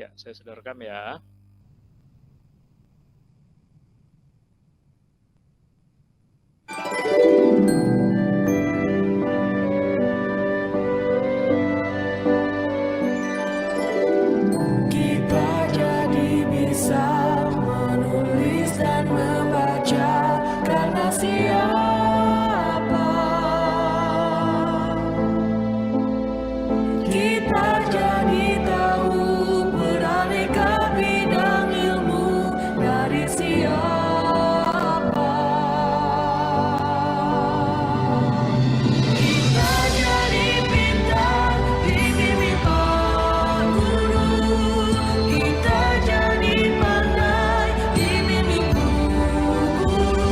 Ya, saya sudah rekam ya. Kita jadi bisa menulis dan membaca karena siapa? Kita jadi tahu beraneka bidang ilmu dari siapa? Kita jadi pintar dibimbing Pak Guru. Kita jadi pandai dibimbing guru.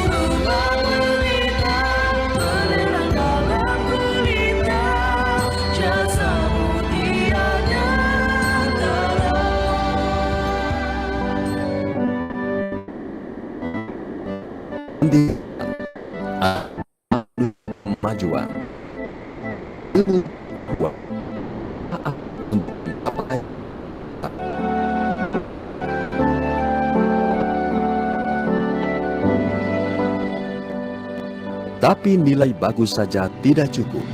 Gurulah pelita, penerang dalam gulita, jasa mulia dan Kemajuan ilmu tapi nilai bagus saja tidak cukup.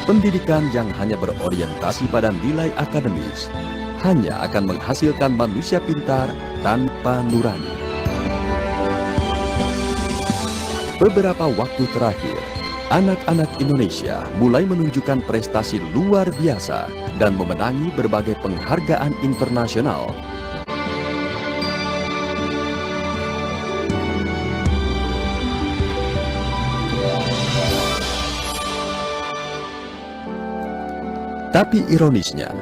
Pendidikan yang hanya berorientasi pada nilai akademis hanya akan menghasilkan manusia pintar tanpa nurani. Beberapa waktu terakhir, anak-anak Indonesia mulai menunjukkan prestasi luar biasa dan memenangi berbagai penghargaan internasional. Tapi ironisnya,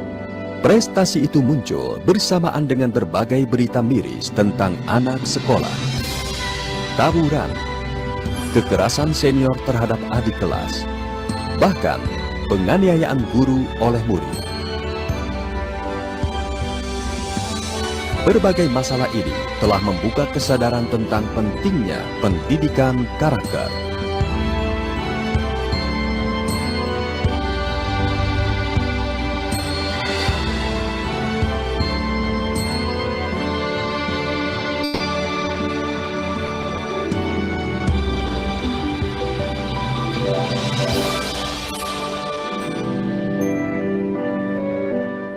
prestasi itu muncul bersamaan dengan berbagai berita miris tentang anak sekolah. Tawuran, kekerasan senior terhadap adik kelas, bahkan penganiayaan guru oleh murid. Berbagai masalah ini telah membuka kesadaran tentang pentingnya pendidikan karakter.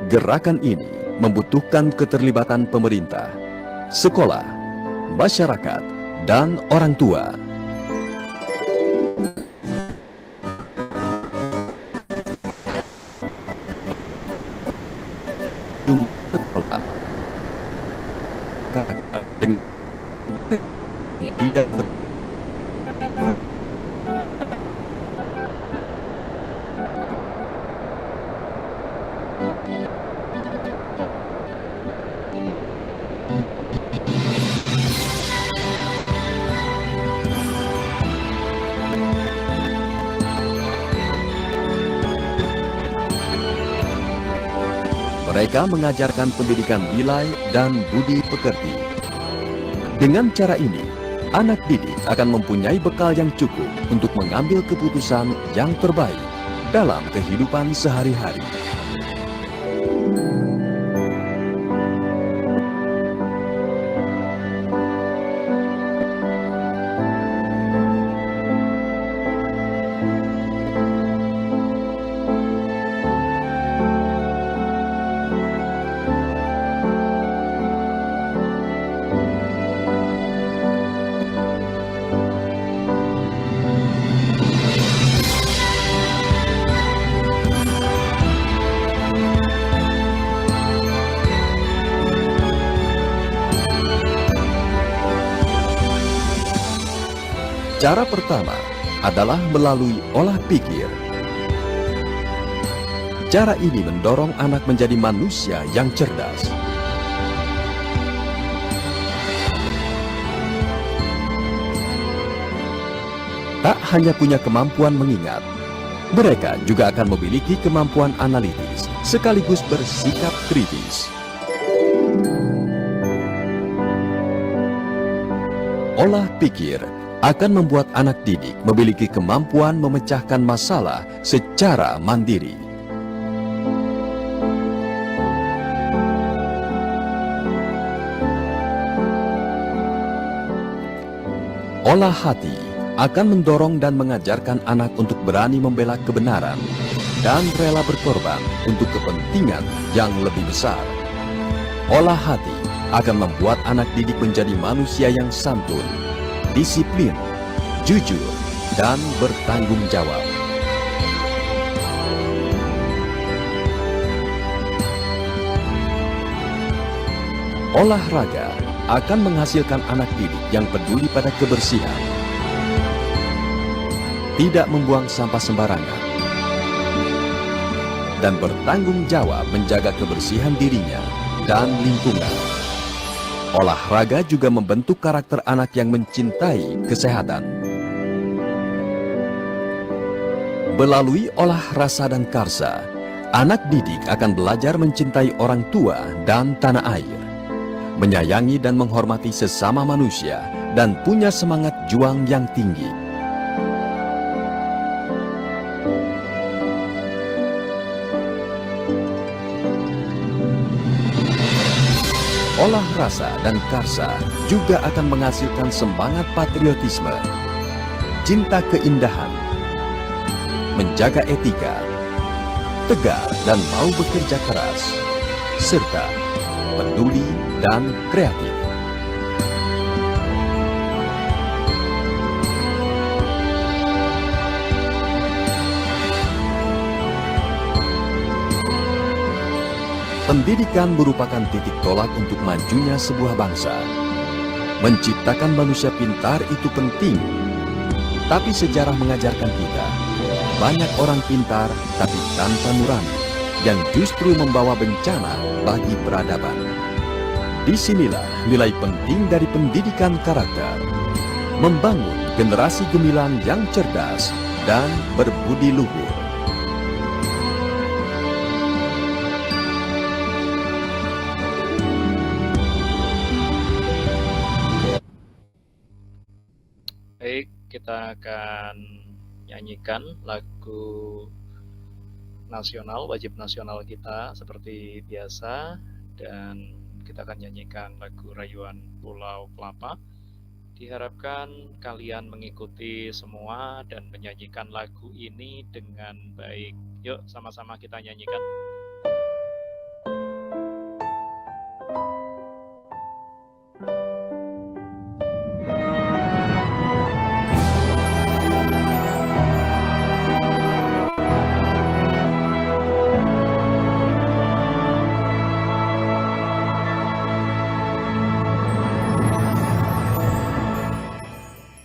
Gerakan ini membutuhkan keterlibatan pemerintah, sekolah, masyarakat, dan orang tua. Mereka mengajarkan pendidikan nilai dan budi pekerti. Dengan cara ini, anak didik akan mempunyai bekal yang cukup untuk mengambil keputusan yang terbaik dalam kehidupan sehari-hari. Cara pertama adalah melalui olah pikir. Cara ini mendorong anak menjadi manusia yang cerdas. Tak hanya punya kemampuan mengingat, mereka juga akan memiliki kemampuan analitis sekaligus bersikap kritis. Olah pikir akan membuat anak didik memiliki kemampuan memecahkan masalah secara mandiri. Olah hati akan mendorong dan mengajarkan anak untuk berani membela kebenaran dan rela berkorban untuk kepentingan yang lebih besar. Olah hati akan membuat anak didik menjadi manusia yang santun, disiplin, jujur, dan bertanggung jawab. Olahraga akan menghasilkan anak didik yang peduli pada kebersihan, tidak membuang sampah sembarangan, dan bertanggung jawab menjaga kebersihan dirinya dan lingkungan. Olahraga juga membentuk karakter anak yang mencintai kesehatan. Melalui olah rasa dan karsa, anak didik akan belajar mencintai orang tua dan tanah air, menyayangi dan menghormati sesama manusia, dan punya semangat juang yang tinggi. Olah rasa dan karsa juga akan menghasilkan semangat patriotisme, cinta keindahan, menjaga etika, tegar dan mau bekerja keras, serta peduli dan kreatif. Pendidikan merupakan titik tolak untuk majunya sebuah bangsa. Menciptakan manusia pintar itu penting, tapi sejarah mengajarkan kita, banyak orang pintar tapi tanpa nurani, yang justru membawa bencana bagi peradaban. Disinilah nilai penting dari pendidikan karakter, membangun generasi gemilang yang cerdas dan berbudi luhur. Baik, kita akan nyanyikan lagu nasional, wajib nasional kita seperti biasa, dan kita akan nyanyikan lagu Rayuan Pulau Kelapa. Diharapkan kalian mengikuti semua dan menyanyikan lagu ini dengan baik. Yuk, sama-sama kita nyanyikan.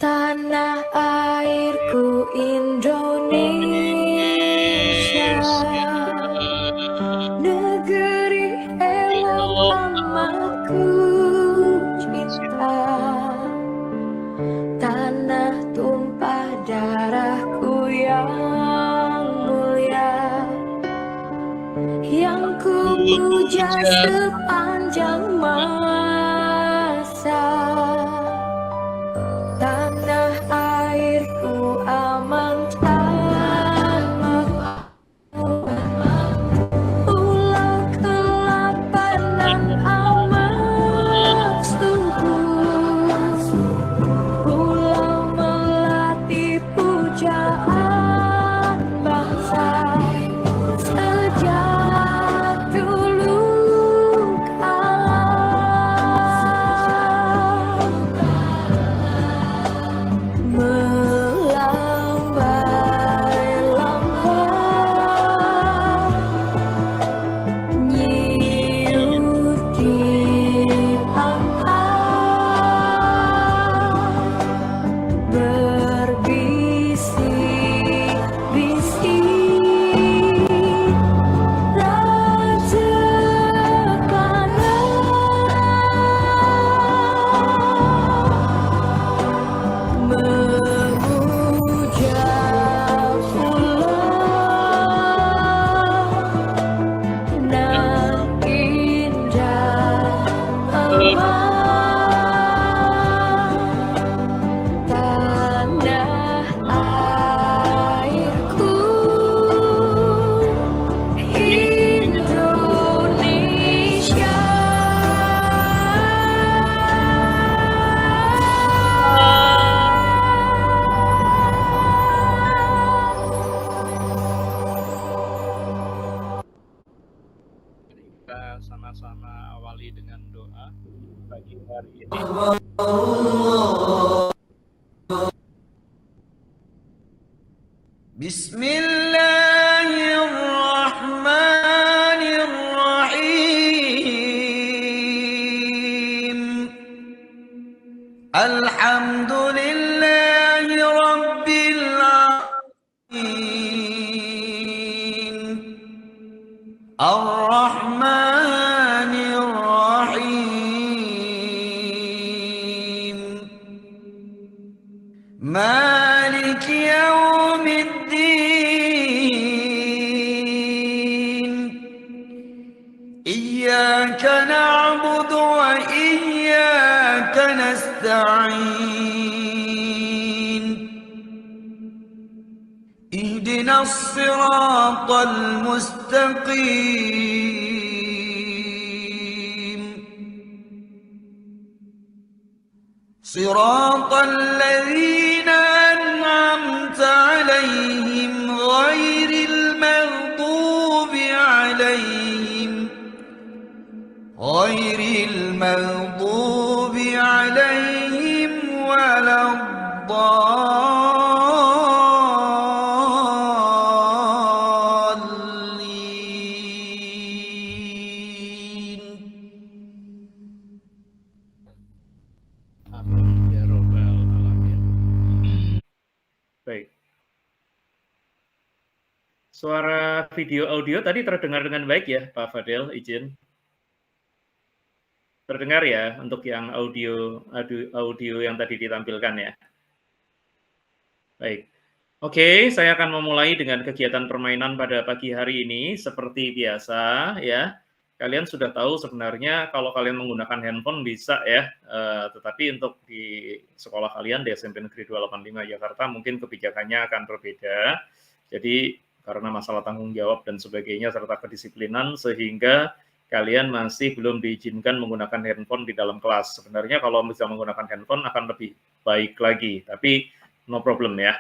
Tanah airku Indonesia, negeri elang amatku cinta, tanah tumpah darahku yang mulia, yang ku puja sepanjang masa. Tanah airku aman tanah, Pulau Kelapa nan amat subur, pulau melati pujaan bangsa. Sejak dulu kala Bismillahirrahmanirrahim. Alhamdulillahi Rabbil Alamin. Ar-Rahmanir Rahim. Malik Yawmiddin. Iyyaka na'budu wa iyyaka nasta'in. Ihdinas siratal mustaqim. Siratal ladzina an'amta 'alaihim ghairil maghdubi 'alaihim waladdallin. Amin ya robbal alamin. Baik. Suara video audio tadi terdengar dengan baik ya, Pak Fadel, izin. Terdengar ya untuk yang audio yang tadi ditampilkan ya. Baik. Oke, saya akan memulai dengan kegiatan permainan pada pagi hari ini seperti biasa ya. Kalian sudah tahu sebenarnya kalau kalian menggunakan handphone bisa ya, tetapi untuk di sekolah kalian di SMP Negeri 285 Jakarta mungkin kebijakannya akan berbeda. Jadi karena masalah tanggung jawab dan sebagainya serta kedisiplinan sehingga kalian masih belum diizinkan menggunakan handphone di dalam kelas. Sebenarnya kalau bisa menggunakan handphone akan lebih baik lagi, tapi no problem ya.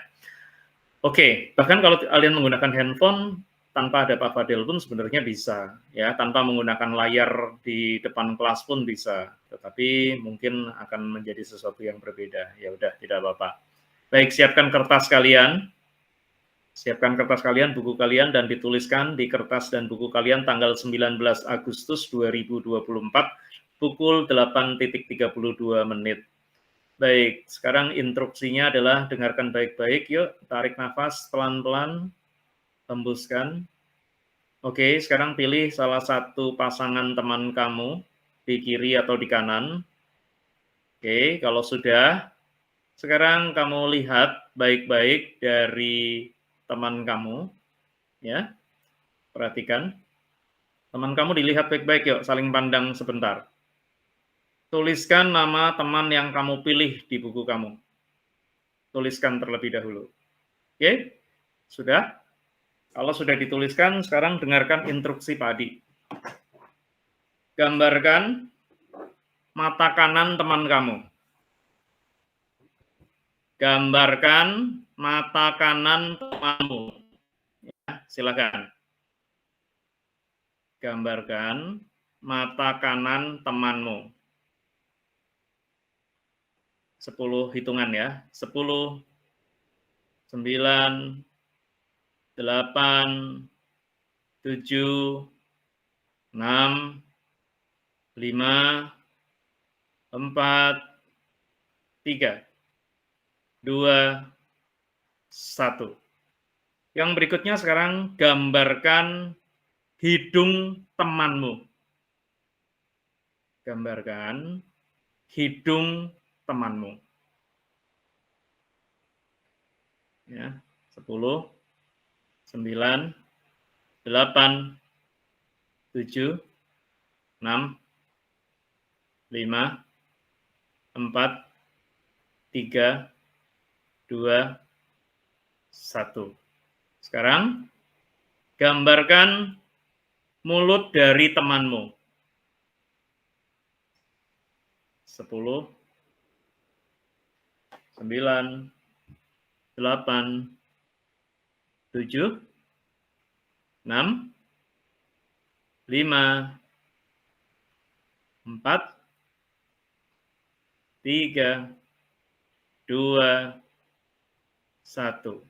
Oke, bahkan kalau kalian menggunakan handphone tanpa ada Pak Fadel pun sebenarnya bisa, ya, tanpa menggunakan layar di depan kelas pun bisa, tetapi mungkin akan menjadi sesuatu yang berbeda. Ya udah, tidak apa-apa. Baik, siapkan kertas kalian, buku kalian, dan dituliskan di kertas dan buku kalian tanggal 19 Agustus 2024, pukul 8.32 menit. Baik, sekarang instruksinya adalah dengarkan baik-baik, yuk, tarik nafas pelan-pelan, hembuskan. Oke, sekarang pilih salah satu pasangan teman kamu, di kiri atau di kanan. Oke, kalau sudah, sekarang kamu lihat baik-baik dari teman kamu, ya, perhatikan. Teman kamu dilihat baik-baik, yuk, saling pandang sebentar. Tuliskan nama teman yang kamu pilih di buku kamu. Tuliskan terlebih dahulu. Oke? Sudah? Kalau sudah dituliskan, sekarang dengarkan instruksi Pak Adi. Gambarkan mata kanan teman kamu. Gambarkan mata kanan temanmu. Ya, silakan. Gambarkan mata kanan temanmu. 10 hitungan ya. 10, 9, 8, 7, 6, 5, 4, 3, 2, 1. Yang berikutnya sekarang gambarkan hidung temanmu. Gambarkan hidung temanmu. Ya, 10, 9, 8, 7, 6, 5, 4, 3, 2, 1. Sekarang gambarkan mulut dari temanmu. 10, 9, 8, 7, 6, 5, 4, 3, 2, 1.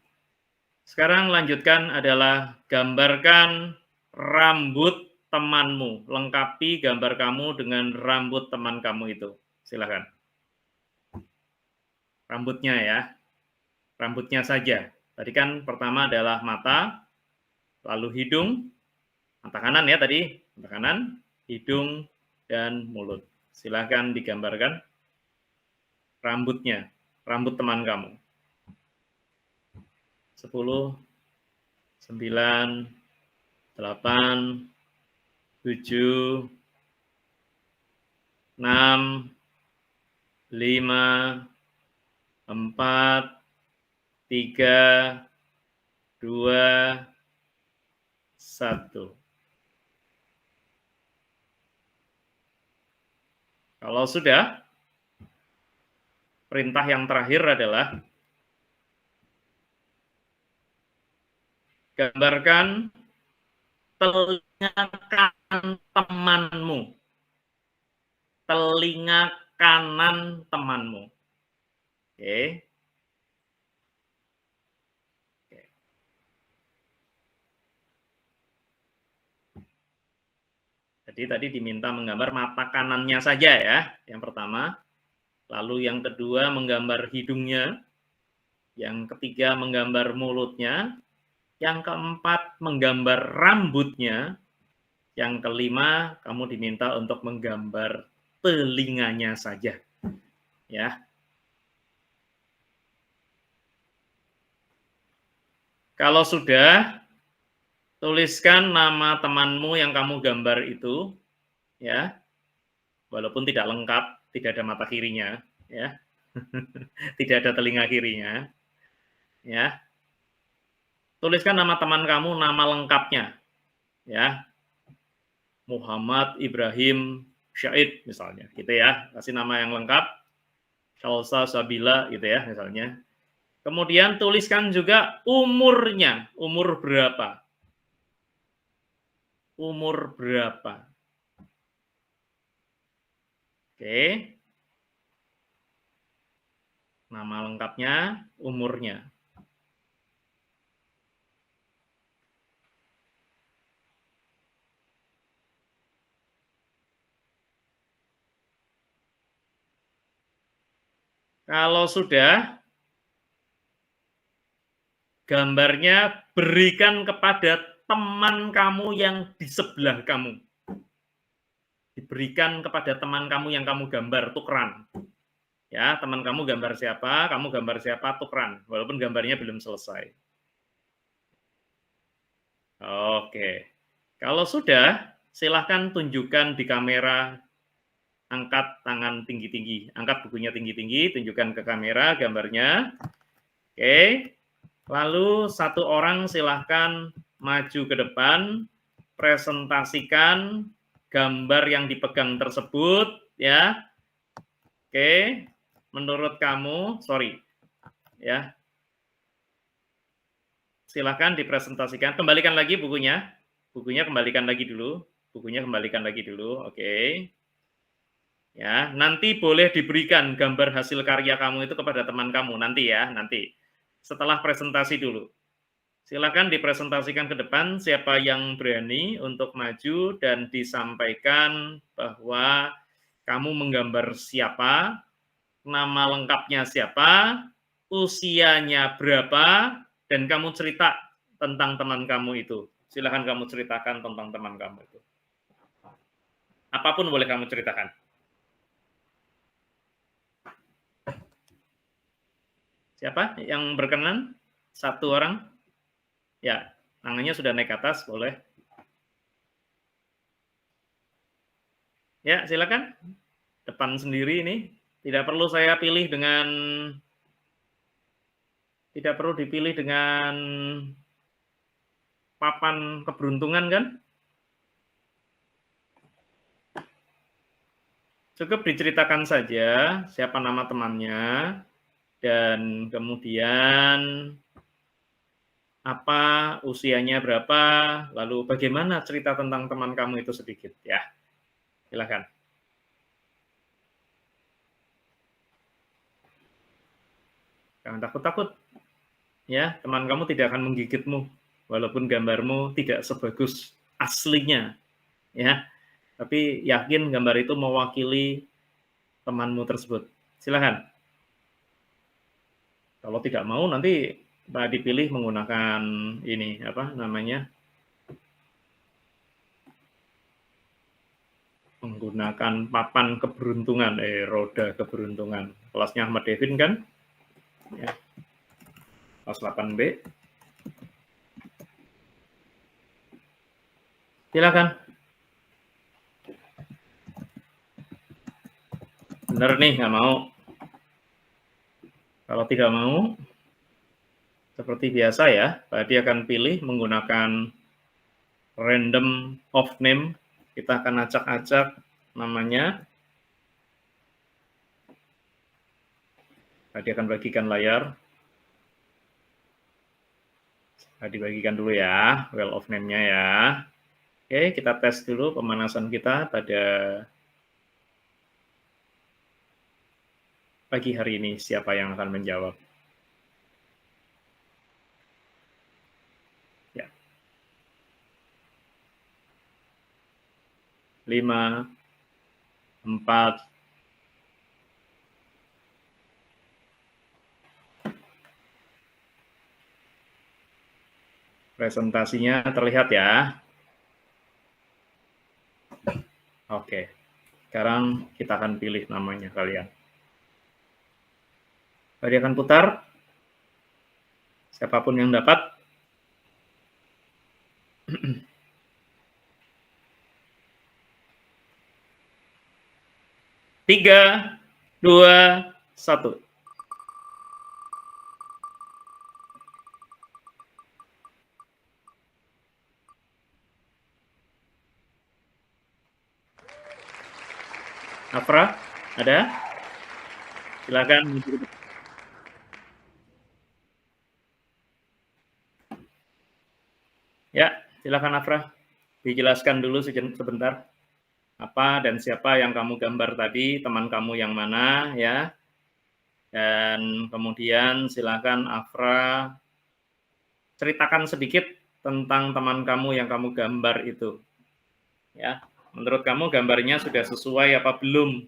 Sekarang lanjutkan adalah gambarkan rambut temanmu. Lengkapi gambar kamu dengan rambut teman kamu itu. Silakan. Rambutnya ya. Rambutnya saja. Tadi kan pertama adalah mata, lalu hidung, mata kanan ya tadi, mata kanan, hidung, dan mulut. Silakan digambarkan rambutnya, rambut teman kamu. 10, 9, 8, 7, 6, 5, 4, 3, 2, 1. Kalau sudah, perintah yang terakhir adalah gambarkan telinga kanan temanmu. Telinga kanan temanmu. Oke. Jadi tadi diminta menggambar mata kanannya saja ya, yang pertama. Lalu yang kedua menggambar hidungnya. Yang ketiga menggambar mulutnya. Yang keempat menggambar rambutnya. Yang kelima kamu diminta untuk menggambar telinganya saja. Ya. Kalau sudah, tuliskan nama temanmu yang kamu gambar itu, ya, walaupun tidak lengkap, tidak ada mata kirinya, ya, tidak ada telinga kirinya, ya. Tuliskan nama teman kamu, nama lengkapnya, ya, Muhammad Ibrahim Syahid misalnya, gitu ya, kasih nama yang lengkap, Shalsa Sabila, gitu ya, misalnya. Kemudian tuliskan juga umurnya, umur berapa. Umur berapa? Oke. Nama lengkapnya, umurnya. Kalau sudah, gambarnya berikan kepada teman kamu yang di sebelah kamu. Diberikan kepada teman kamu yang kamu gambar, tukeran. Ya, teman kamu gambar siapa, kamu gambar siapa, tukeran. Walaupun gambarnya belum selesai. Oke. Kalau sudah, silahkan tunjukkan di kamera, angkat tangan tinggi-tinggi. Angkat bukunya tinggi-tinggi, tunjukkan ke kamera gambarnya. Oke. Lalu satu orang silahkan maju ke depan, presentasikan gambar yang dipegang tersebut, ya. Oke, menurut kamu, ya. Silahkan dipresentasikan. Kembalikan lagi bukunya. Bukunya kembalikan lagi dulu. Bukunya kembalikan lagi dulu. Oke. Ya, nanti boleh diberikan gambar hasil karya kamu itu kepada teman kamu nanti ya, nanti. Setelah presentasi dulu. Silakan dipresentasikan ke depan siapa yang berani untuk maju dan disampaikan bahwa kamu menggambar siapa, nama lengkapnya siapa, usianya berapa, dan kamu cerita tentang teman kamu itu. Silakan kamu ceritakan tentang teman kamu itu. Apapun boleh kamu ceritakan. Siapa yang berkenan? Satu orang? Ya, tangannya sudah naik ke atas, boleh. Ya, silakan. Depan sendiri ini. Tidak perlu saya pilih dengan, tidak perlu dipilih dengan papan keberuntungan kan? Cukup diceritakan saja siapa nama temannya, dan kemudian apa usianya berapa, lalu bagaimana cerita tentang teman kamu itu sedikit ya. Silakan. Jangan takut-takut. ya, teman kamu tidak akan menggigitmu, walaupun gambarmu tidak sebagus aslinya, ya. Tapi yakin gambar itu mewakili temanmu tersebut. Silakan. Kalau tidak mau nanti Pak dipilih menggunakan ini apa namanya? Menggunakan papan keberuntungan, roda keberuntungan. Kelasnya Ahmad Devin kan? Ya. Kelas 8B. Silakan. Bener nih, nggak mau. Kalau tidak mau, seperti biasa ya, Pak Adi akan pilih menggunakan random of name. Kita akan acak-acak namanya. Pak Adi akan bagikan layar. Pak Adi bagikan dulu ya, well of name-nya ya. Oke, kita tes dulu pemanasan kita pada pagi hari ini. Siapa yang akan menjawab? Ya. 5, 4, presentasinya terlihat ya. Oke, sekarang kita akan pilih namanya kalian. Tadi akan putar. Siapapun yang dapat. 3, 2, 1. Afra, ada? Silakan. Ya, silakan Afra. Dijelaskan dulu sebentar. Apa dan siapa yang kamu gambar tadi, teman kamu yang mana ya. Dan kemudian silakan Afra ceritakan sedikit tentang teman kamu yang kamu gambar itu. Ya, menurut kamu gambarnya sudah sesuai apa belum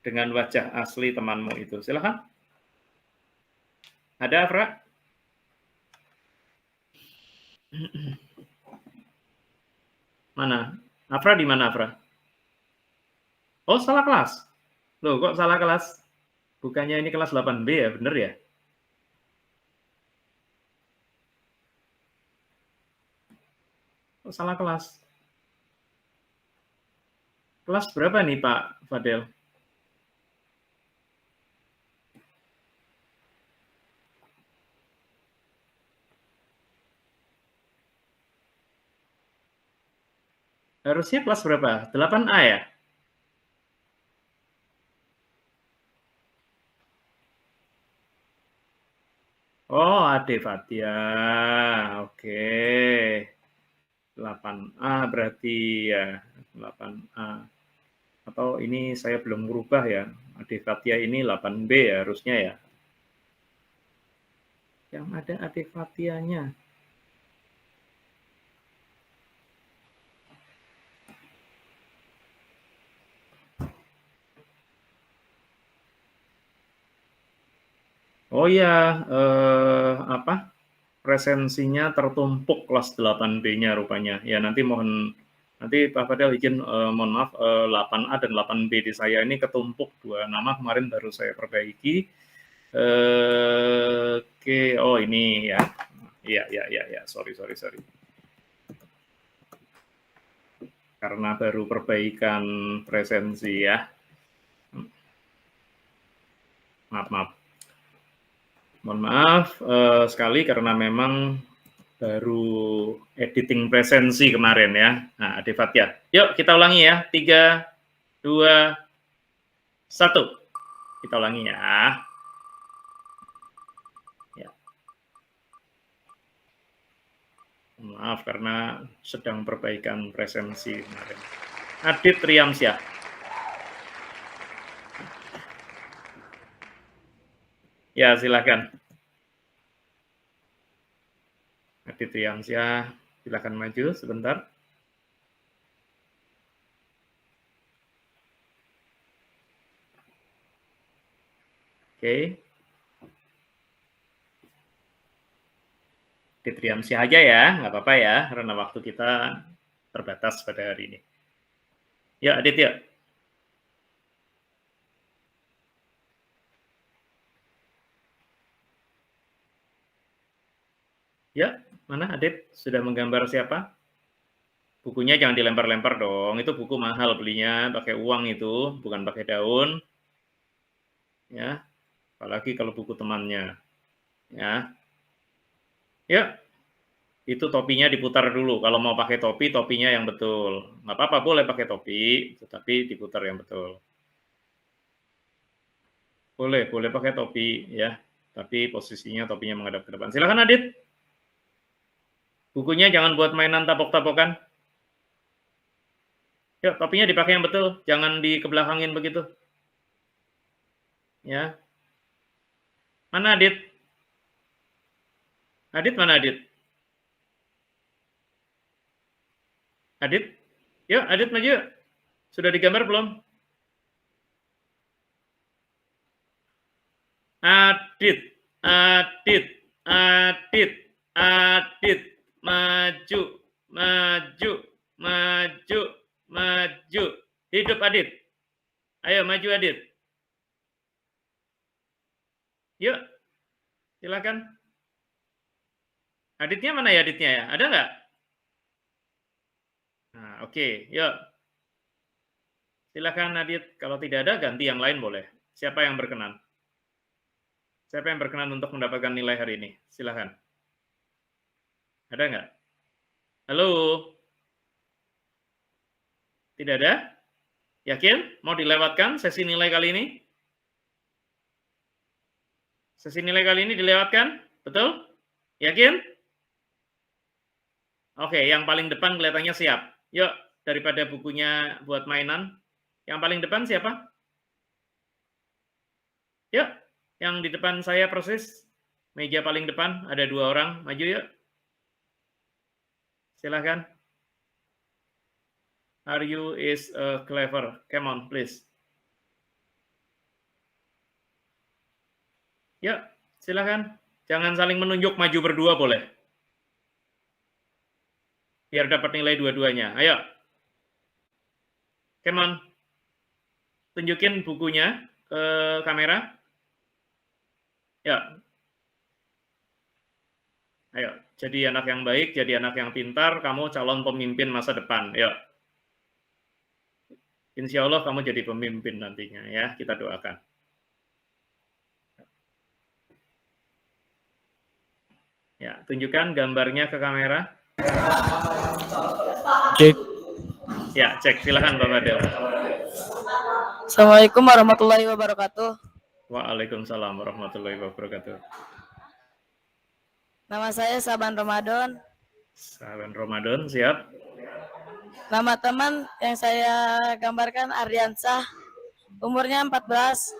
dengan wajah asli temanmu itu? Silakan. Ada Afra? Mana? Afra di mana, Afra? Oh, salah kelas. Loh, kok salah kelas? Bukannya ini kelas 8B ya, bener ya? Kok salah kelas? Kelas berapa nih, Pak Fadel? Harusnya kelas berapa? 8A ya? Oh, Ade Fatia. Oke. 8A berarti ya. 8A. Atau ini saya belum merubah ya. Ade Fatia ini 8B ya harusnya ya. Yang ada Ade Fatianya. Oh ya, apa? Presensinya tertumpuk kelas 8B-nya rupanya. Ya nanti Pak Fadel izin mohon maaf 8A dan 8B di saya ini ketumpuk 2 nama kemarin baru saya perbaiki. Oke, oh ini ya. Iya, sorry. Karena baru perbaikan presensi ya. Maaf. Mohon maaf sekali karena memang baru editing presensi kemarin ya. Nah, Ade Fatia. Yuk kita ulangi ya. 3, 2, 1. Kita ulangi ya. Maaf karena sedang perbaikan presensi kemarin. Adit Triamsyah. Ya, silakan. Adit Riamsyah, silakan maju sebentar. Oke. Adit Riamsyah aja ya, nggak apa-apa ya, karena waktu kita terbatas pada hari ini. Ya, Adit ya. Ya, mana Adit? Sudah menggambar siapa? Bukunya jangan dilempar-lempar dong, itu buku mahal belinya, pakai uang itu, bukan pakai daun. Ya, apalagi kalau buku temannya. Ya. Ya, itu topinya diputar dulu. Kalau mau pakai topi, topinya yang betul. Nggak apa-apa, boleh pakai topi, tetapi diputar yang betul. Boleh pakai topi, ya. Tapi posisinya topinya menghadap ke depan. Silakan Adit. Bukunya jangan buat mainan tapok-tapokan. Yuk, topinya dipakai yang betul, jangan dikebelakangin begitu. Ya. Mana Adit? Adit mana Adit? Adit? Yuk, Adit maju yuk. Sudah digambar belum? Adit, Adit, Adit, Adit, maju, maju, maju, maju. Hidup Adit. Ayo maju Adit. Yuk, silakan. Aditnya mana ya Aditnya ya? Ada nggak? Nah, oke, yuk. Silakan Adit. Kalau tidak ada, ganti yang lain boleh. Siapa yang berkenan? Siapa yang berkenan untuk mendapatkan nilai hari ini? Silakan. Ada nggak? Halo? Tidak ada? Yakin? Mau dilewatkan sesi nilai kali ini? Sesi nilai kali ini dilewatkan? Betul? Yakin? Oke, yang paling depan kelihatannya siap. Yuk, daripada bukunya buat mainan. Yang paling depan siapa? Yuk, yang di depan saya persis. Meja paling depan, ada 2 orang. Maju yuk. Silahkan. Are you is clever? Come on, please. Yuk, silahkan. Jangan saling menunjuk, maju berdua boleh. Biar dapat nilai dua-duanya. Ayo. Come on. Tunjukin bukunya ke kamera. Ya. Ayo, jadi anak yang baik, jadi anak yang pintar, kamu calon pemimpin masa depan. Yuk. Insya Allah kamu jadi pemimpin nantinya ya, kita doakan. Ya, tunjukkan gambarnya ke kamera. Cek. Ya, cek. Silakan Bapak Del. Assalamualaikum warahmatullahi wabarakatuh. Waalaikumsalam warahmatullahi wabarakatuh. Nama saya Saban Ramadan. Saban Ramadan, siap. Nama teman yang saya gambarkan Ardiansah. Umurnya 14.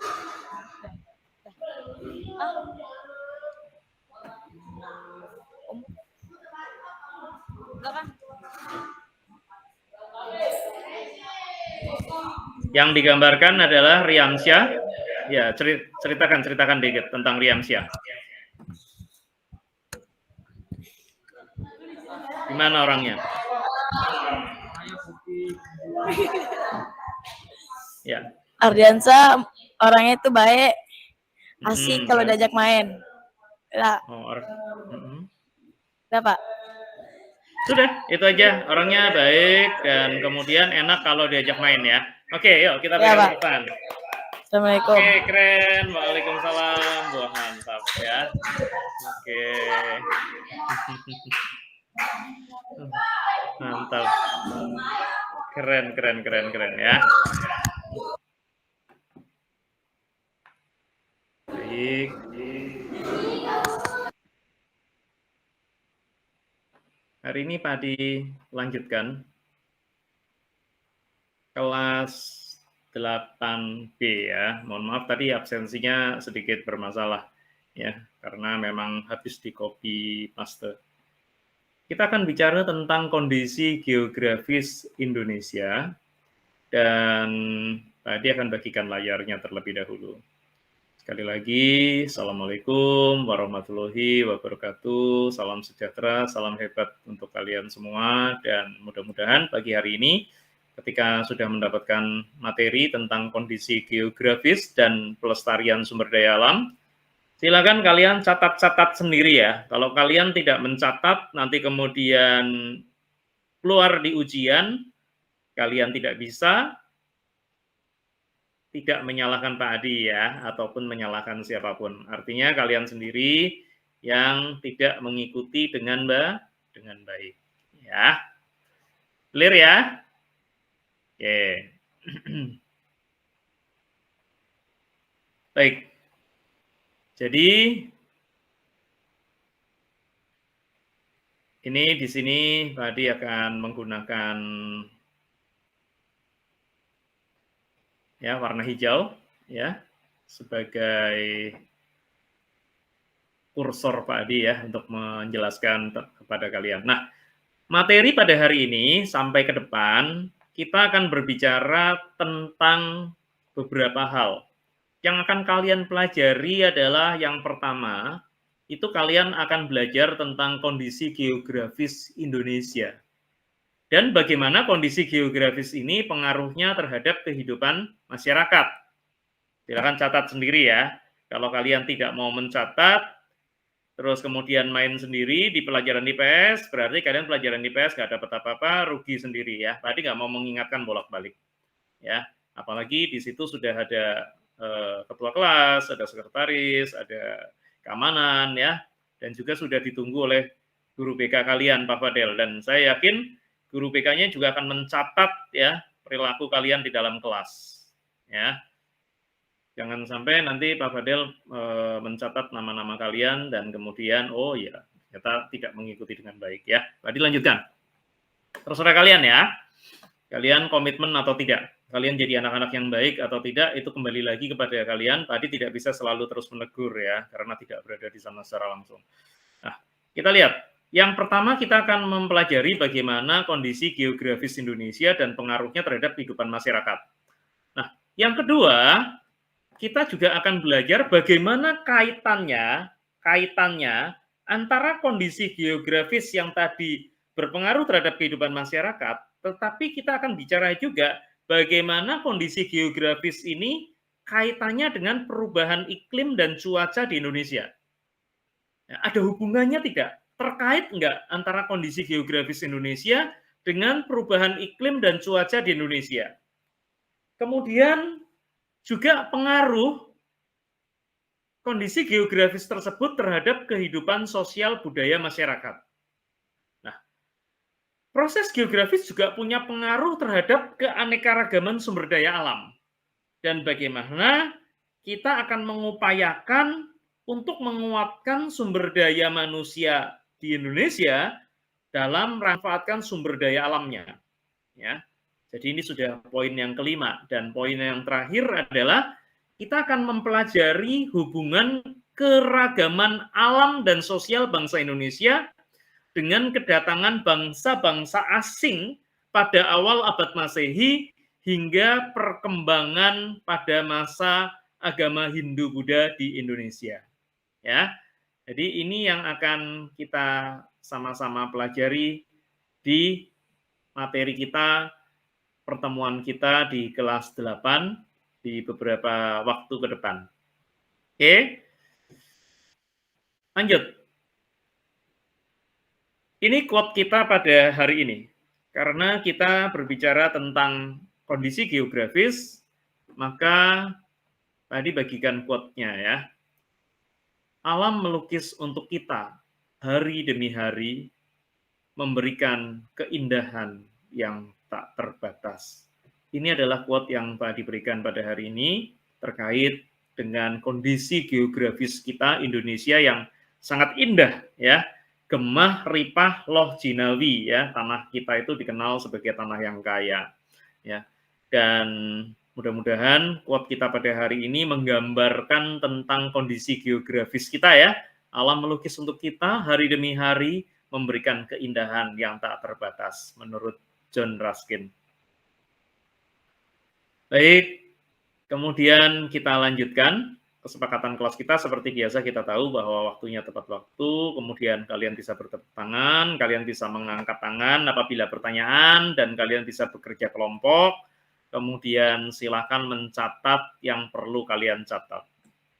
Yang digambarkan adalah Riamsyah. Ya, ceritakan dikit tentang Riamsyah. Gimana orangnya? Ya. Ardiansah orangnya itu baik, asik kalau diajak main. Ya. Udah, Pak. Sudah, itu aja. Orangnya baik dan kemudian enak kalau diajak main ya. Oke, yuk kita pegang depan. Assalamualaikum. Oke, keren. Waalaikumsalam. Wah, mantap ya. Oke. Mantap. Keren ya. Baik. Hari ini Pak dilanjutkan kelas 8B ya. Mohon maaf tadi absensinya sedikit bermasalah. ya, karena memang habis di copy paste. Kita akan bicara tentang kondisi geografis Indonesia, dan tadi akan bagikan layarnya terlebih dahulu. Sekali lagi, Assalamualaikum warahmatullahi wabarakatuh, salam sejahtera, salam hebat untuk kalian semua, dan mudah-mudahan pagi hari ini, ketika sudah mendapatkan materi tentang kondisi geografis dan pelestarian sumber daya alam, silakan kalian catat-catat sendiri ya. Kalau kalian tidak mencatat, nanti kemudian keluar di ujian, kalian tidak bisa, tidak menyalahkan Pak Adi ya, ataupun menyalahkan siapapun. Artinya kalian sendiri yang tidak mengikuti dengan baik. Ya, clear ya? Oke. Baik. Jadi ini di sini Pak Adi akan menggunakan ya warna hijau ya sebagai kursor Pak Adi ya untuk menjelaskan kepada kalian. Nah, materi pada hari ini sampai ke depan kita akan berbicara tentang beberapa hal. Yang akan kalian pelajari adalah yang pertama, itu kalian akan belajar tentang kondisi geografis Indonesia. Dan bagaimana kondisi geografis ini pengaruhnya terhadap kehidupan masyarakat. Silakan catat sendiri ya. Kalau kalian tidak mau mencatat, terus kemudian main sendiri di pelajaran IPS, berarti kalian pelajaran IPS nggak dapat apa-apa, rugi sendiri ya. Tadi nggak mau mengingatkan bolak-balik. Ya, apalagi di situ sudah ada ketua kelas, ada sekretaris, ada keamanan ya, dan juga sudah ditunggu oleh guru BK kalian Pak Fadel, dan saya yakin guru BK-nya juga akan mencatat ya perilaku kalian di dalam kelas ya. Jangan sampai nanti Pak Fadel mencatat nama-nama kalian dan kemudian oh ya ternyata tidak mengikuti dengan baik ya. Tadi lanjutkan. Terserah kalian ya. Kalian komitmen atau tidak. Kalian jadi anak-anak yang baik atau tidak, itu kembali lagi kepada kalian. Tadi tidak bisa selalu terus menegur ya, karena tidak berada di sana secara langsung. Nah, kita lihat. Yang pertama kita akan mempelajari bagaimana kondisi geografis Indonesia dan pengaruhnya terhadap kehidupan masyarakat. Nah, yang kedua, kita juga akan belajar bagaimana kaitannya antara kondisi geografis yang tadi berpengaruh terhadap kehidupan masyarakat, tetapi kita akan bicara juga bagaimana kondisi geografis ini kaitannya dengan perubahan iklim dan cuaca di Indonesia. Nah, ada hubungannya tidak? Terkait enggak antara kondisi geografis Indonesia dengan perubahan iklim dan cuaca di Indonesia? Kemudian juga pengaruh kondisi geografis tersebut terhadap kehidupan sosial budaya masyarakat. Proses geografis juga punya pengaruh terhadap keanekaragaman sumber daya alam. Dan bagaimana kita akan mengupayakan untuk menguatkan sumber daya manusia di Indonesia dalam memanfaatkan sumber daya alamnya. Ya. Jadi ini sudah poin yang kelima. Dan poin yang terakhir adalah kita akan mempelajari hubungan keragaman alam dan sosial bangsa Indonesia dengan kedatangan bangsa-bangsa asing pada awal abad Masehi hingga perkembangan pada masa agama Hindu-Buddha di Indonesia. Ya, jadi ini yang akan kita sama-sama pelajari di materi kita, pertemuan kita di kelas 8 di beberapa waktu ke depan. Oke, lanjut. Ini quote kita pada hari ini, karena kita berbicara tentang kondisi geografis, maka tadi bagikan quote-nya ya. Alam melukis untuk kita hari demi hari, memberikan keindahan yang tak terbatas. Ini adalah quote yang Pak diberikan pada hari ini terkait dengan kondisi geografis kita Indonesia yang sangat indah ya. Gemah Ripah Loh Jinawi ya, tanah kita itu dikenal sebagai tanah yang kaya ya. Dan Mudah-mudahan quote kita pada hari ini menggambarkan tentang kondisi geografis kita ya. Alam melukis untuk kita hari demi hari memberikan keindahan yang tak terbatas menurut John Ruskin. Baik, kemudian kita lanjutkan kesepakatan kelas kita. Seperti biasa kita tahu bahwa waktunya tepat waktu, kemudian kalian bisa bertepuk tangan, kalian bisa mengangkat tangan apabila pertanyaan, dan kalian bisa bekerja kelompok. Kemudian silakan mencatat yang perlu kalian catat,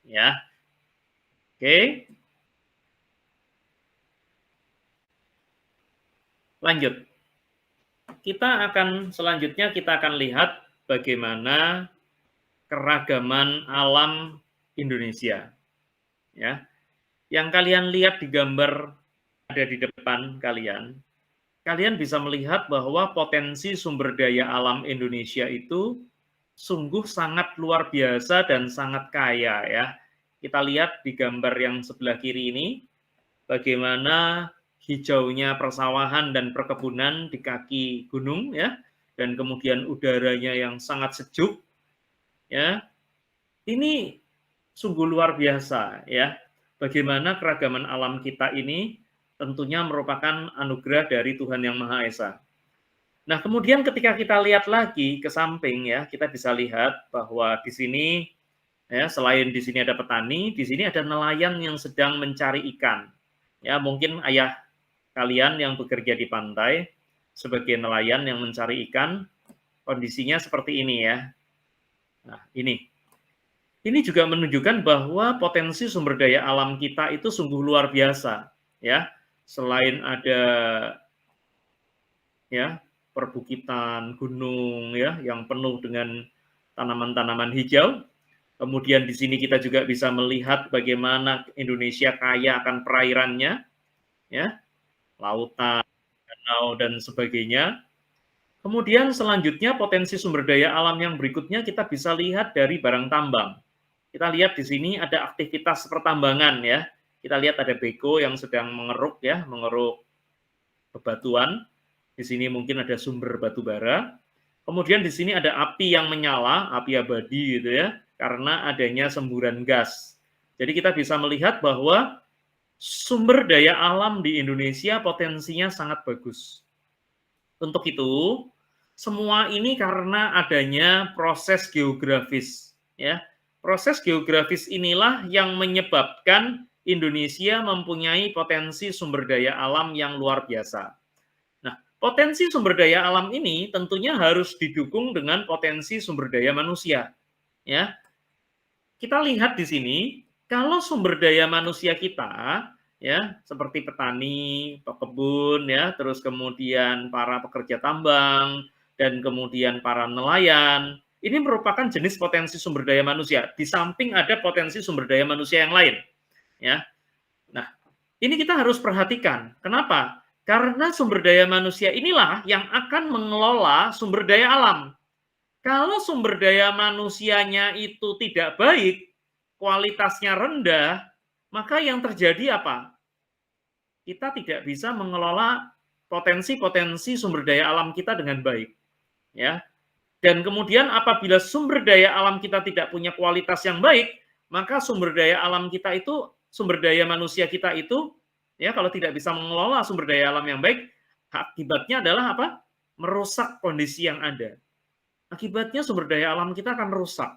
ya. Oke. Lanjut. Selanjutnya kita akan lihat bagaimana keragaman alam Indonesia. Ya. Yang kalian lihat di gambar ada di depan kalian bisa melihat bahwa potensi sumber daya alam Indonesia itu sungguh sangat luar biasa dan sangat kaya ya. Kita lihat di gambar yang sebelah kiri ini bagaimana hijaunya persawahan dan perkebunan di kaki gunung ya, dan kemudian udaranya yang sangat sejuk ya. Ini sungguh luar biasa ya. Bagaimana keragaman alam kita ini tentunya merupakan anugerah dari Tuhan Yang Maha Esa. Nah, kemudian ketika kita lihat lagi ke samping ya, kita bisa lihat bahwa di sini ya, selain di sini ada petani, di sini ada nelayan yang sedang mencari ikan. Ya, mungkin ayah kalian yang bekerja di pantai sebagai nelayan yang mencari ikan, kondisinya seperti ini ya. Nah, ini juga menunjukkan bahwa potensi sumber daya alam kita itu sungguh luar biasa ya. Selain ada ya perbukitan, gunung ya yang penuh dengan tanaman-tanaman hijau. Kemudian di sini kita juga bisa melihat bagaimana Indonesia kaya akan perairannya ya, lautan, danau dan sebagainya. Kemudian selanjutnya potensi sumber daya alam yang berikutnya kita bisa lihat dari barang tambang. Kita lihat di sini ada aktivitas pertambangan ya. Kita lihat ada beko yang sedang mengeruk bebatuan. Di sini mungkin ada sumber batu bara. Kemudian di sini ada api yang menyala, api abadi gitu ya, karena adanya semburan gas. Jadi kita bisa melihat bahwa sumber daya alam di Indonesia potensinya sangat bagus. Untuk itu, semua ini karena adanya proses geografis ya. Proses geografis inilah yang menyebabkan Indonesia mempunyai potensi sumber daya alam yang luar biasa. Nah, potensi sumber daya alam ini tentunya harus didukung dengan potensi sumber daya manusia. Ya, kita lihat di sini, kalau sumber daya manusia kita, ya seperti petani, pekebun, ya, terus kemudian para pekerja tambang dan kemudian para nelayan, ini merupakan jenis potensi sumber daya manusia. Di samping ada potensi sumber daya manusia yang lain. Ya, nah ini kita harus perhatikan. Kenapa? Karena sumber daya manusia inilah yang akan mengelola sumber daya alam. Kalau sumber daya manusianya itu tidak baik, kualitasnya rendah, maka yang terjadi apa? Kita tidak bisa mengelola potensi-potensi sumber daya alam kita dengan baik. Ya. Dan kemudian apabila sumber daya alam kita tidak punya kualitas yang baik, maka sumber daya alam kita itu, sumber daya manusia kita itu, ya kalau tidak bisa mengelola sumber daya alam yang baik, akibatnya adalah apa? Merusak kondisi yang ada. Akibatnya sumber daya alam kita akan rusak.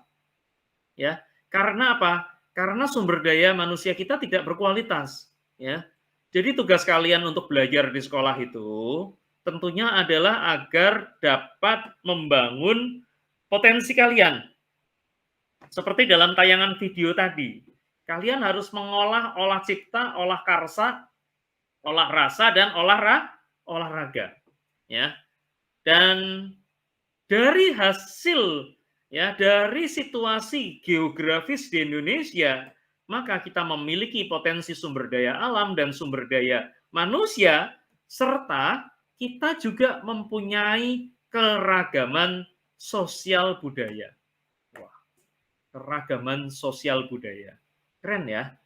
Ya, karena apa? Karena sumber daya manusia kita tidak berkualitas. Ya, jadi tugas kalian untuk belajar di sekolah itu tentunya adalah agar dapat membangun potensi kalian. Seperti dalam tayangan video tadi, kalian harus mengolah olah cipta, olah karsa, olah rasa, dan olahraga. Ya. Dan dari hasil, ya, dari situasi geografis di Indonesia, maka kita memiliki potensi sumber daya alam dan sumber daya manusia, serta kita juga mempunyai keragaman sosial budaya. Wah, keragaman sosial budaya. Keren ya.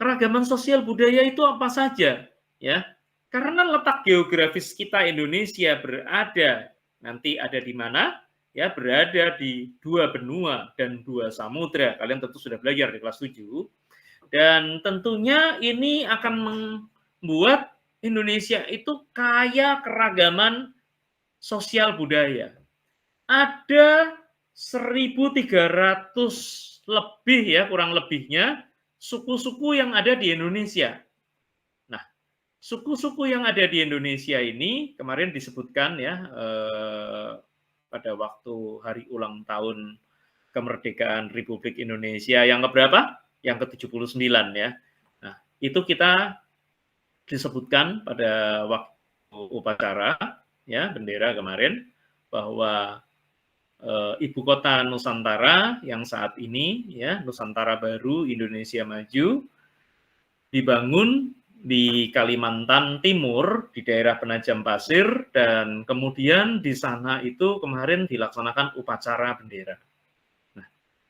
Keragaman sosial budaya itu apa saja? Ya, karena letak geografis kita Indonesia berada nanti ada di mana? ya berada di 2 benua dan 2 samudra. Kalian tentu sudah belajar di kelas 7. Dan tentunya ini akan membuat Indonesia itu kaya keragaman sosial budaya. Ada 1.300 lebih ya, kurang lebihnya, suku-suku yang ada di Indonesia. Nah, suku-suku yang ada di Indonesia ini kemarin disebutkan ya, pada waktu hari ulang tahun kemerdekaan Republik Indonesia yang keberapa? Yang ke-79 ya. Nah, itu kita disebutkan pada waktu upacara ya bendera kemarin bahwa ibu kota Nusantara yang saat ini ya Nusantara Baru Indonesia Maju dibangun di Kalimantan Timur di daerah Penajam Pasir, dan kemudian di sana itu kemarin dilaksanakan upacara bendera. Nah,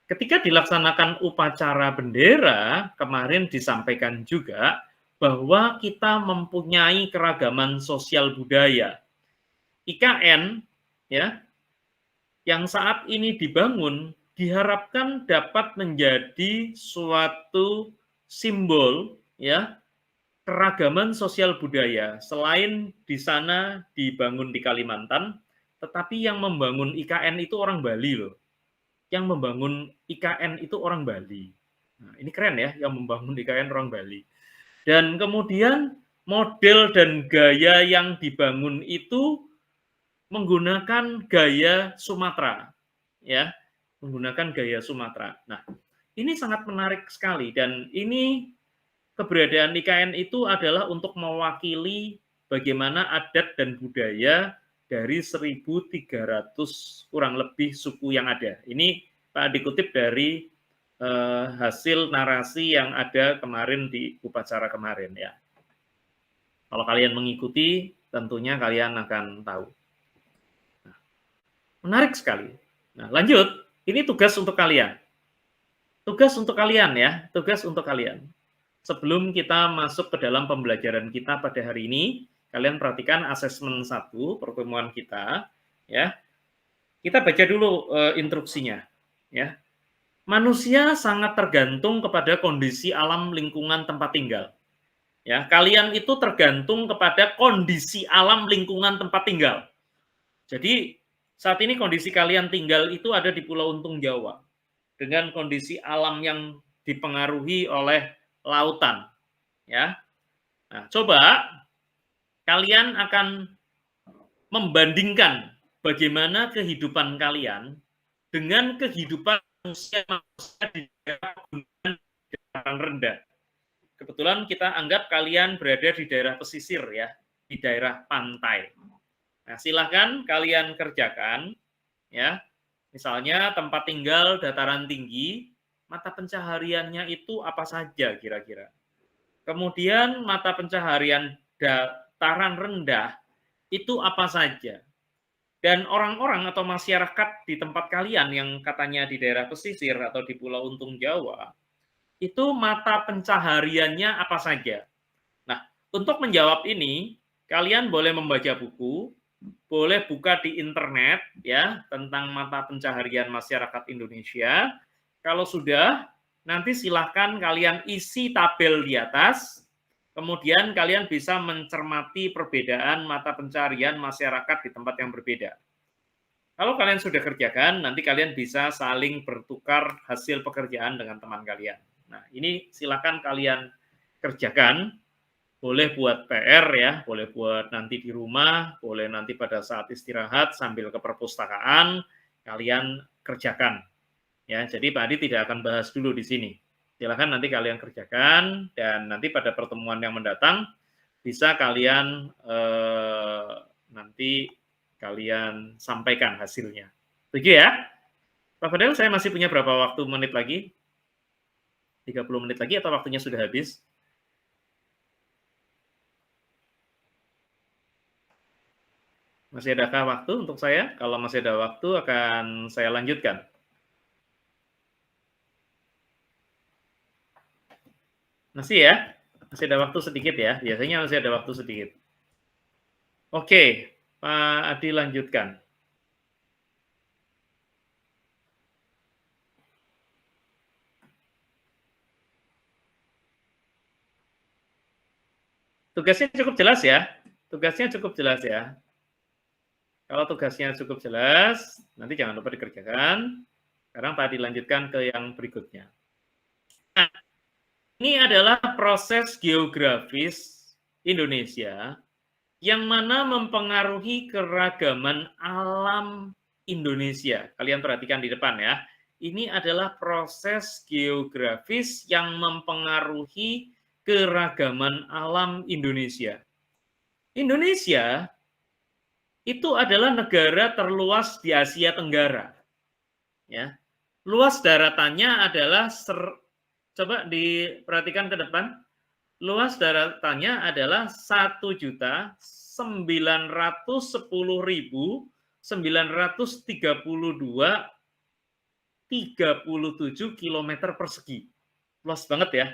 ketika dilaksanakan upacara bendera kemarin disampaikan juga bahwa kita mempunyai keragaman sosial budaya. IKN ya yang saat ini dibangun diharapkan dapat menjadi suatu simbol ya keragaman sosial budaya. Selain di sana dibangun di Kalimantan, tetapi yang membangun IKN itu orang Bali loh. Yang membangun IKN itu orang Bali. Nah, ini keren ya, yang membangun IKN orang Bali. Dan kemudian model dan gaya yang dibangun itu menggunakan gaya Sumatera, ya, menggunakan gaya Sumatera. Nah, ini sangat menarik sekali, dan ini keberadaan IKN itu adalah untuk mewakili bagaimana adat dan budaya dari 1.300 kurang lebih suku yang ada. Ini Pak dikutip dari hasil narasi yang ada kemarin di upacara kemarin ya. Kalau kalian mengikuti, tentunya kalian akan tahu. Menarik sekali. Nah, lanjut. Ini tugas untuk kalian. Tugas untuk kalian ya, tugas untuk kalian. Sebelum kita masuk ke dalam pembelajaran kita pada hari ini, kalian perhatikan asesmen 1 pertemuan kita ya. Kita baca dulu instruksinya ya. Manusia sangat tergantung kepada kondisi alam lingkungan tempat tinggal. Ya, kalian itu tergantung kepada kondisi alam lingkungan tempat tinggal. Jadi saat ini kondisi kalian tinggal itu ada di Pulau Untung Jawa dengan kondisi alam yang dipengaruhi oleh lautan, ya. Nah, coba kalian akan membandingkan bagaimana kehidupan kalian dengan kehidupan manusia di daerah pegunungan dataran rendah. Kebetulan kita anggap kalian berada di daerah pesisir ya, di daerah pantai. Nah, silahkan kalian kerjakan, ya. Misalnya tempat tinggal dataran tinggi, mata pencahariannya itu apa saja kira-kira. Kemudian mata pencaharian dataran rendah itu apa saja. Dan orang-orang atau masyarakat di tempat kalian yang katanya di daerah pesisir atau di Pulau Untung Jawa, itu mata pencahariannya apa saja. Nah, untuk menjawab ini, kalian boleh membaca buku, boleh buka di internet ya tentang mata pencaharian masyarakat Indonesia. Kalau sudah, nanti silahkan kalian isi tabel di atas, kemudian kalian bisa mencermati perbedaan mata pencaharian masyarakat di tempat yang berbeda. Kalau kalian sudah kerjakan, nanti kalian bisa saling bertukar hasil pekerjaan dengan teman kalian. Nah, ini silahkan kalian kerjakan. Boleh buat PR ya, boleh buat nanti di rumah, boleh nanti pada saat istirahat sambil ke perpustakaan, kalian kerjakan. Ya, jadi Pak Adi tidak akan bahas dulu di sini. Silakan nanti kalian kerjakan, dan nanti pada pertemuan yang mendatang bisa kalian nanti kalian sampaikan hasilnya. Setuju ya? Pak Fadel, saya masih punya berapa menit lagi? 30 menit lagi atau waktunya sudah habis? Masih adakah waktu untuk saya? Kalau masih ada waktu, akan saya lanjutkan. Masih ya? Masih ada waktu sedikit ya? Biasanya masih ada waktu sedikit. Oke, Pak Adi lanjutkan. Tugasnya cukup jelas ya. Tugasnya cukup jelas ya. Kalau tugasnya cukup jelas, nanti jangan lupa dikerjakan. Sekarang Pak dilanjutkan ke yang berikutnya. Nah, ini adalah proses geografis Indonesia yang mana mempengaruhi keragaman alam Indonesia. Kalian perhatikan di depan ya. Ini adalah proses geografis yang mempengaruhi keragaman alam Indonesia. Indonesia itu adalah negara terluas di Asia Tenggara. Ya. Luas daratannya adalah coba diperhatikan ke depan. Luas daratannya adalah 1.910.932,37 km persegi. Luas banget ya.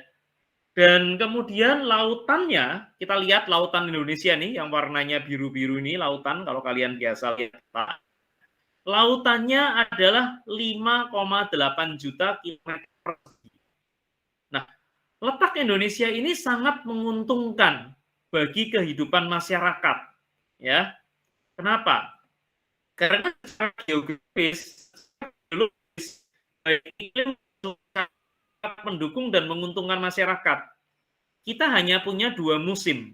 Dan kemudian lautannya, kita lihat lautan Indonesia nih, yang warnanya biru-biru ini, lautan, kalau kalian biasa lihat. Lautannya adalah 5,8 juta kilometer persegi. Nah, letak Indonesia ini sangat menguntungkan bagi kehidupan masyarakat. Ya, kenapa? Karena secara geografis, iklim mendukung dan menguntungkan masyarakat. Kita hanya punya 2 musim.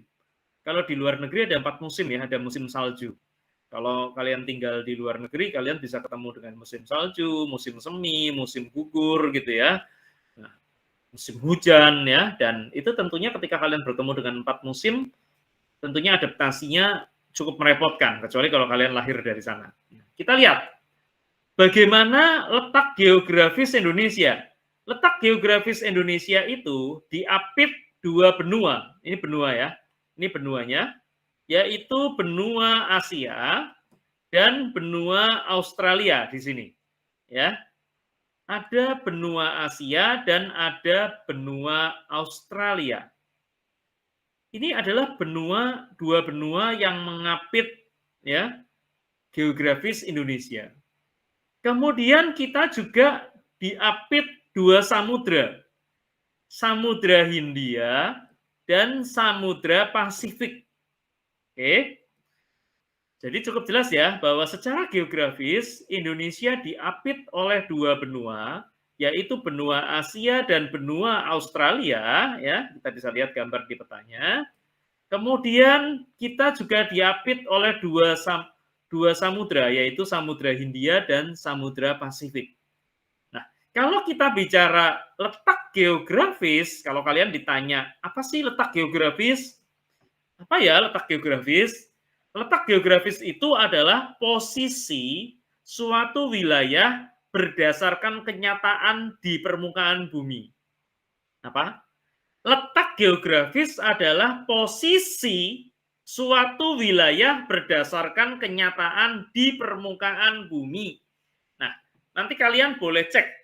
Kalau di luar negeri ada 4 musim ya, ada musim salju. Kalau kalian tinggal di luar negeri, kalian bisa ketemu dengan musim salju, musim semi, musim gugur gitu ya. Nah, musim hujan ya, dan itu tentunya ketika kalian bertemu dengan 4 musim, tentunya adaptasinya cukup merepotkan, kecuali kalau kalian lahir dari sana. Kita lihat bagaimana letak geografis Indonesia. Letak geografis Indonesia itu diapit 2 benua. Ini benua ya. Ini benuanya, yaitu benua Asia dan benua Australia di sini. Ya. Ada benua Asia dan ada benua Australia. Ini adalah 2 benua yang mengapit ya geografis Indonesia. Kemudian kita juga diapit 2 samudra, Samudra Hindia dan Samudra Pasifik. Oke. Jadi cukup jelas ya bahwa secara geografis Indonesia diapit oleh 2 benua, yaitu benua Asia dan benua Australia ya. Kita bisa lihat gambar di petanya. Kemudian kita juga diapit oleh 2 samudra, yaitu Samudra Hindia dan Samudra Pasifik. Kalau kita bicara letak geografis, kalau kalian ditanya, apa sih letak geografis? Apa ya letak geografis? Letak geografis itu adalah posisi suatu wilayah berdasarkan kenyataan di permukaan bumi. Apa? Letak geografis adalah posisi suatu wilayah berdasarkan kenyataan di permukaan bumi. Nah, nanti kalian boleh cek.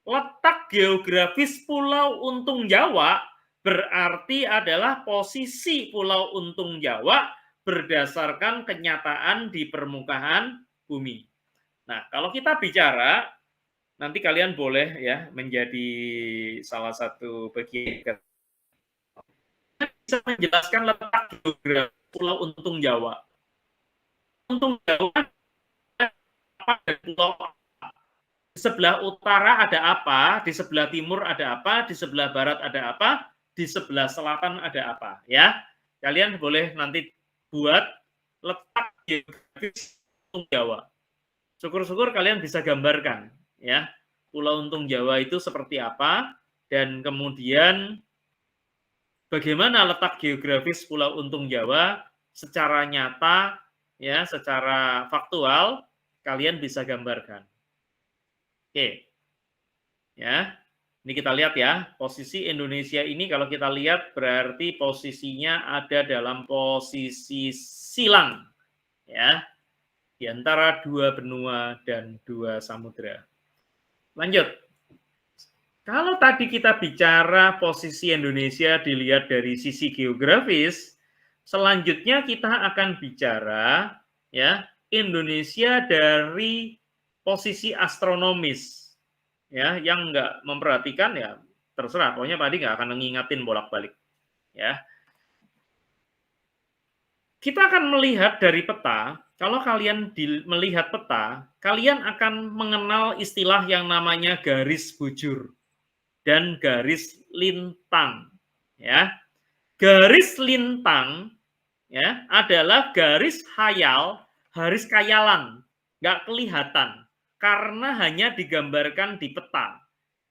Letak geografis Pulau Untung Jawa berarti adalah posisi Pulau Untung Jawa berdasarkan kenyataan di permukaan bumi. Nah, kalau kita bicara, nanti kalian boleh ya menjadi salah satu bagian bisa menjelaskan letak geografis Pulau Untung Jawa. Untung Jawa apa dan pulau di sebelah utara ada apa, di sebelah timur ada apa, di sebelah barat ada apa, di sebelah selatan ada apa, ya. Kalian boleh nanti buat letak geografis Untung Jawa. Syukur-syukur kalian bisa gambarkan, ya, Pulau Untung Jawa itu seperti apa, dan kemudian bagaimana letak geografis Pulau Untung Jawa secara nyata, ya, secara faktual, kalian bisa gambarkan. Oke, ya, ini kita lihat ya, posisi Indonesia ini kalau kita lihat berarti posisinya ada dalam posisi silang, ya, di antara 2 benua dan 2 samudra. Lanjut, kalau tadi kita bicara posisi Indonesia dilihat dari sisi geografis, selanjutnya kita akan bicara ya Indonesia dari posisi astronomis, ya, yang nggak memperhatikan ya terserah, pokoknya tadi nggak akan ngingatin bolak-balik, ya. kita akan melihat dari peta, kalau kalian melihat peta, kalian akan mengenal istilah yang namanya garis bujur dan garis lintang. Ya, garis lintang ya adalah garis khayal, garis khayalan, nggak kelihatan karena hanya digambarkan di peta.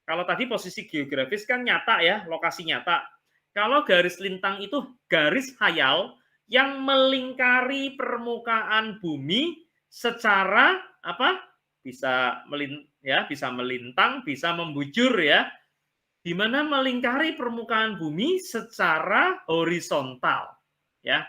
Kalau tadi posisi geografis kan nyata ya, lokasi nyata. Kalau garis lintang itu garis khayal yang melingkari permukaan bumi secara apa? Bisa melintang, bisa membujur ya. Di mana melingkari permukaan bumi secara horizontal ya.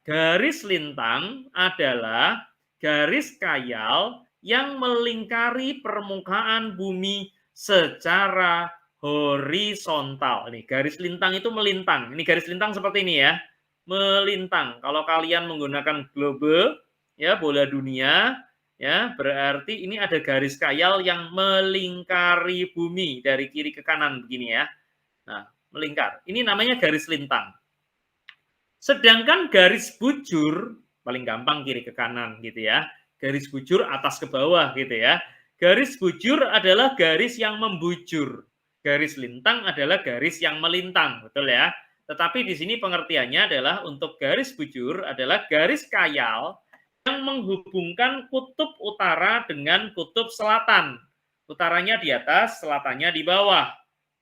Garis lintang adalah garis khayal yang melingkari permukaan bumi secara horizontal. Nih, garis lintang itu melintang. Ini garis lintang seperti ini ya. Melintang. Kalau kalian menggunakan globe ya, bola dunia ya, berarti ini ada garis khayal yang melingkari bumi dari kiri ke kanan begini ya. Nah, melingkar. Ini namanya garis lintang. Sedangkan garis bujur, paling gampang kiri ke kanan gitu ya. Garis bujur atas ke bawah gitu ya. Garis bujur adalah garis yang membujur. Garis lintang adalah garis yang melintang, betul ya. Tetapi di sini pengertiannya adalah untuk garis bujur adalah garis khayal yang menghubungkan kutub utara dengan kutub selatan. Utaranya di atas, selatannya di bawah.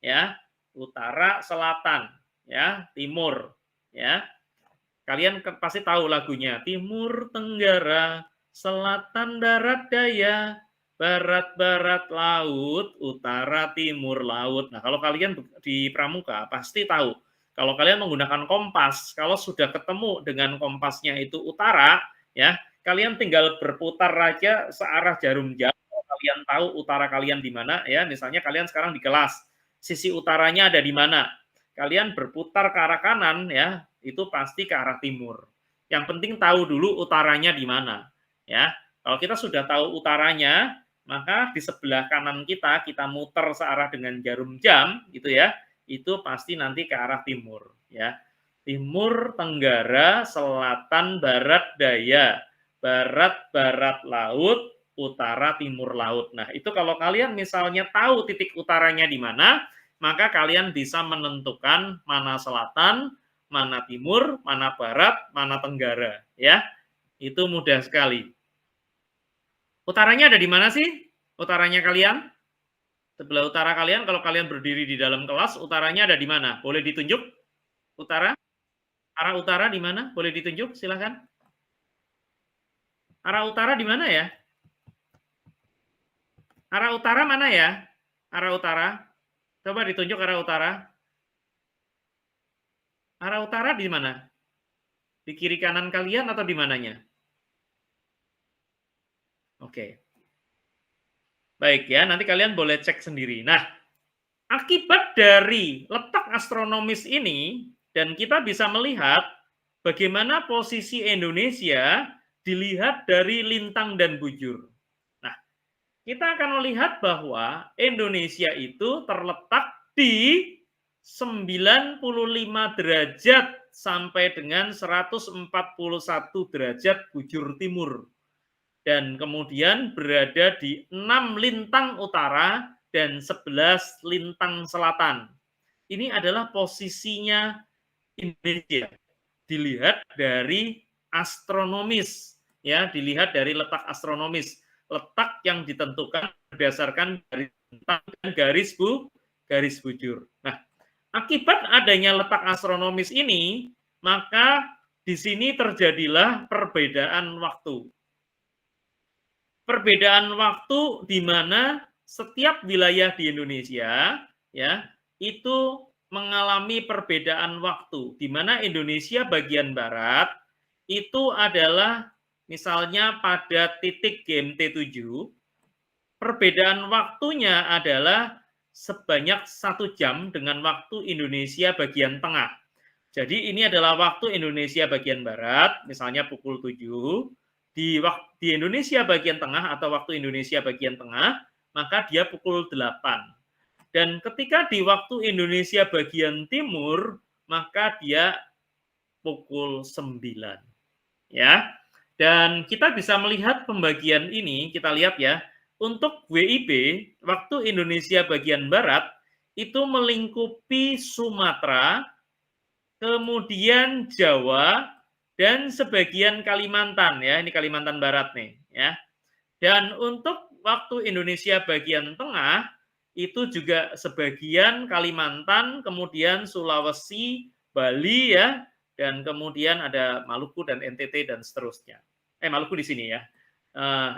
Ya, utara, selatan, ya, timur, ya. Kalian pasti tahu lagunya. Timur, tenggara, selatan, barat, daya, barat, barat, laut, utara, timur, laut. Nah, kalau kalian di pramuka pasti tahu. Kalau kalian menggunakan kompas, kalau sudah ketemu dengan kompasnya itu utara, ya, kalian tinggal berputar aja searah jarum jam. Kalian tahu utara kalian di mana, ya. Misalnya kalian sekarang di kelas, sisi utaranya ada di mana. Kalian berputar ke arah kanan ya, itu pasti ke arah timur. Yang penting tahu dulu utaranya di mana ya. Kalau kita sudah tahu utaranya, maka di sebelah kanan kita muter searah dengan jarum jam gitu ya. Itu pasti nanti ke arah timur ya. Timur, tenggara, selatan, barat, daya, barat, barat laut, utara, timur laut. Nah, itu kalau kalian misalnya tahu titik utaranya di mana, maka kalian bisa menentukan mana selatan, mana timur, mana barat, mana tenggara, ya. Itu mudah sekali. Utaranya ada di mana sih? Utaranya kalian? Sebelah utara kalian, kalau kalian berdiri di dalam kelas, utaranya ada di mana? Boleh ditunjuk? Utara? Arah utara di mana? Boleh ditunjuk? Silakan. Arah utara di mana ya? Arah utara mana ya? Arah utara? Coba ditunjuk arah utara. Arah utara di mana? Di kiri kanan kalian atau di mananya? Oke. Baik ya, nanti kalian boleh cek sendiri. Nah, akibat dari letak astronomis ini, dan kita bisa melihat bagaimana posisi Indonesia dilihat dari lintang dan bujur. Nah, kita akan melihat bahwa Indonesia itu terletak di 95 derajat sampai dengan 141 derajat bujur timur. Dan kemudian berada di 6 lintang utara dan 11 lintang selatan. Ini adalah posisinya Indonesia. Dilihat dari astronomis, ya, dilihat dari letak astronomis. Letak yang ditentukan berdasarkan garis lintang dan garis bujur. Nah, akibat adanya letak astronomis ini, maka di sini terjadilah perbedaan waktu. Perbedaan waktu di mana setiap wilayah di Indonesia ya itu mengalami perbedaan waktu, di mana Indonesia bagian barat itu adalah misalnya pada titik GMT 7, perbedaan waktunya adalah sebanyak 1 jam dengan waktu Indonesia bagian tengah. Jadi ini adalah waktu Indonesia bagian barat, misalnya pukul 7, di Indonesia bagian tengah atau waktu Indonesia bagian tengah, maka dia pukul 8. Dan ketika di waktu Indonesia bagian timur, maka dia pukul 9. ya. Dan kita bisa melihat pembagian ini, kita lihat ya, untuk WIB, waktu Indonesia bagian Barat, itu melingkupi Sumatera, kemudian Jawa, dan sebagian Kalimantan, ya, ini Kalimantan Barat nih, ya. Dan untuk waktu Indonesia bagian tengah, itu juga sebagian Kalimantan, kemudian Sulawesi, Bali, ya, dan kemudian ada Maluku dan NTT dan seterusnya. Maluku di sini ya,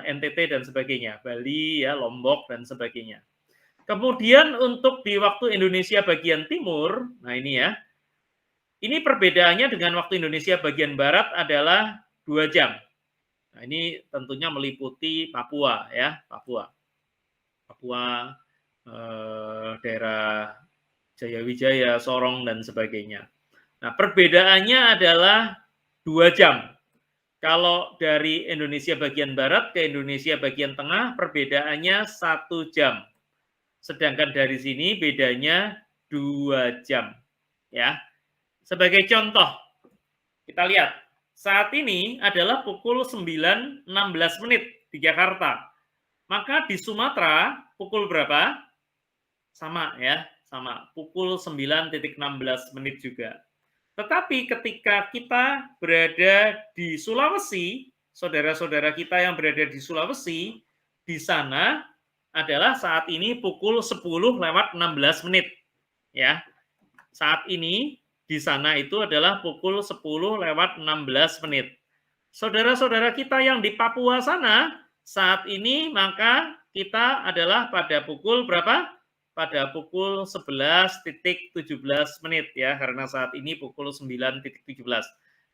NTT dan sebagainya, Bali ya, Lombok dan sebagainya. Kemudian untuk di waktu Indonesia bagian timur, nah ini ya, ini perbedaannya dengan waktu Indonesia bagian barat adalah 2 jam. Nah ini tentunya meliputi Papua ya, Papua, daerah Jayawijaya, Sorong dan sebagainya. Nah perbedaannya adalah 2 jam. Kalau dari Indonesia bagian barat ke Indonesia bagian tengah, perbedaannya 1 jam. Sedangkan dari sini bedanya 2 jam. Ya. Sebagai contoh, kita lihat. Saat ini adalah pukul 9.16 menit di Jakarta. Maka di Sumatera pukul berapa? Sama ya, sama. Pukul 9.16 menit juga. Tetapi ketika kita berada di Sulawesi, saudara-saudara kita yang berada di Sulawesi, di sana adalah saat ini pukul 10.16 menit. Ya. Saat ini di sana itu adalah pukul 10.16 menit. Saudara-saudara kita yang di Papua sana, saat ini maka kita adalah pada pukul berapa? Pada pukul 11.17 menit ya, karena saat ini pukul 9.17.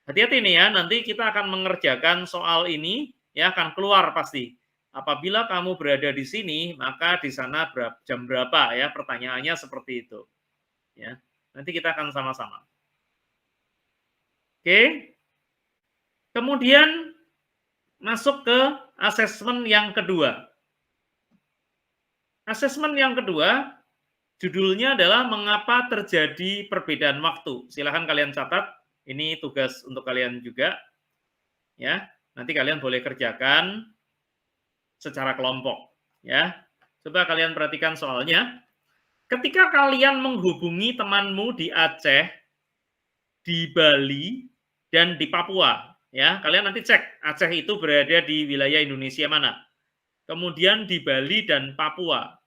Hati-hati nih ya, nanti kita akan mengerjakan soal ini ya, akan keluar pasti. Apabila kamu berada di sini, maka di sana jam berapa ya, pertanyaannya seperti itu. Ya, nanti kita akan sama-sama. Oke. Kemudian masuk ke asesmen yang kedua. Asesmen yang kedua, judulnya adalah mengapa terjadi perbedaan waktu. Silahkan kalian catat, ini tugas untuk kalian juga. Ya, nanti kalian boleh kerjakan secara kelompok. Ya, coba kalian perhatikan soalnya. Ketika kalian menghubungi temanmu di Aceh, di Bali, dan di Papua, ya, kalian nanti cek Aceh itu berada di wilayah Indonesia mana. Kemudian di Bali dan Papua.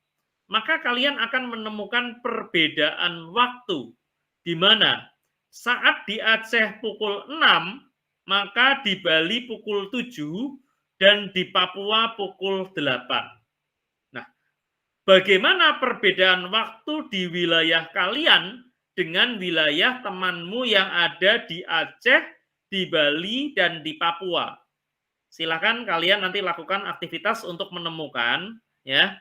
Maka kalian akan menemukan perbedaan waktu, di mana saat di Aceh pukul 6, maka di Bali pukul 7, dan di Papua pukul 8. Nah, bagaimana perbedaan waktu di wilayah kalian dengan wilayah temanmu yang ada di Aceh, di Bali, dan di Papua? Silakan kalian nanti lakukan aktivitas untuk menemukan, ya,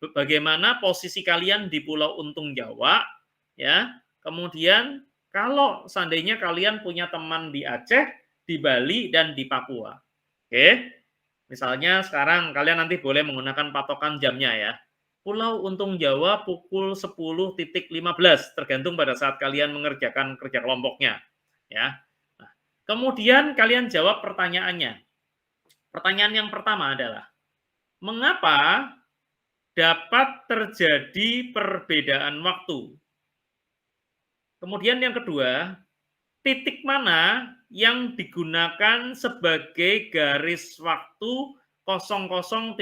bagaimana posisi kalian di Pulau Untung Jawa, ya. Kemudian kalau seandainya kalian punya teman di Aceh, di Bali, dan di Papua. Oke. Misalnya sekarang kalian nanti boleh menggunakan patokan jamnya ya. Pulau Untung Jawa pukul 10.15, tergantung pada saat kalian mengerjakan kerja kelompoknya, ya. Nah, kemudian kalian jawab pertanyaannya. Pertanyaan yang pertama adalah, mengapa dapat terjadi perbedaan waktu? Kemudian yang kedua, titik mana yang digunakan sebagai garis waktu 00.00?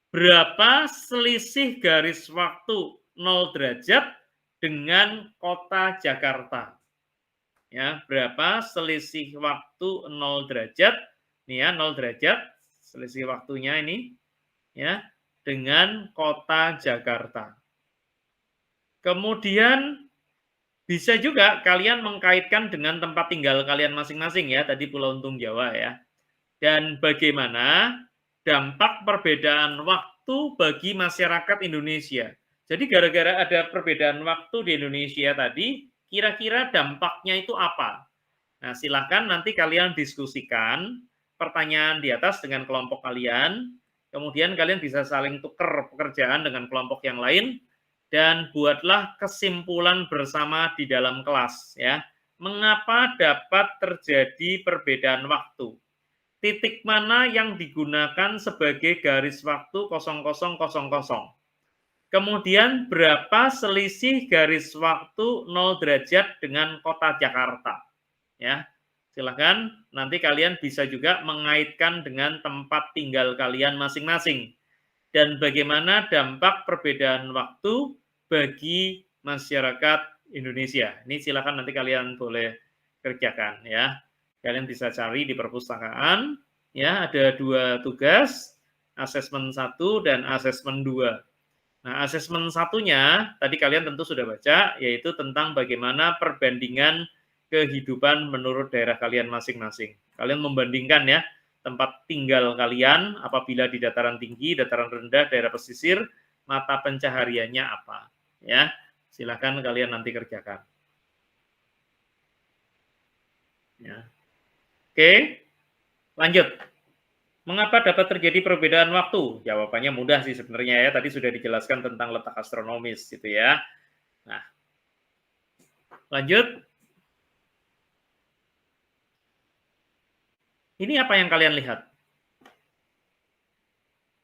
Berapa selisih garis waktu 0 derajat dengan kota Jakarta? Ya, berapa selisih waktu 0 derajat? Nih ya, 0 derajat selisih waktunya ini. Ya, dengan kota Jakarta. Kemudian bisa juga kalian mengkaitkan dengan tempat tinggal kalian masing-masing ya, tadi Pulau Untung Jawa ya. Dan bagaimana dampak perbedaan waktu bagi masyarakat Indonesia. Jadi gara-gara ada perbedaan waktu di Indonesia tadi, kira-kira dampaknya itu apa? Nah, silakan nanti kalian diskusikan pertanyaan di atas dengan kelompok kalian. Kemudian kalian bisa saling tukar pekerjaan dengan kelompok yang lain dan buatlah kesimpulan bersama di dalam kelas ya. mengapa dapat terjadi perbedaan waktu? Titik mana yang digunakan sebagai garis waktu 0000? Kemudian berapa selisih garis waktu 0 derajat dengan kota Jakarta? Ya, silakan nanti kalian bisa juga mengaitkan dengan tempat tinggal kalian masing-masing dan bagaimana dampak perbedaan waktu bagi masyarakat Indonesia. Ini silakan nanti kalian boleh kerjakan ya. Kalian bisa cari di perpustakaan ya, ada 2 tugas, asesmen 1 dan asesmen 2. Nah, asesmen satunya tadi kalian tentu sudah baca, yaitu tentang bagaimana perbandingan kehidupan menurut daerah kalian masing-masing. Kalian membandingkan ya, tempat tinggal kalian apabila di dataran tinggi, dataran rendah, daerah pesisir, mata pencahariannya apa. Ya, silakan kalian nanti kerjakan. Ya. Oke, lanjut. Mengapa dapat terjadi perbedaan waktu? Jawabannya mudah sih sebenarnya ya. Tadi sudah dijelaskan tentang letak astronomis gitu ya. Nah, lanjut. Ini apa yang kalian lihat?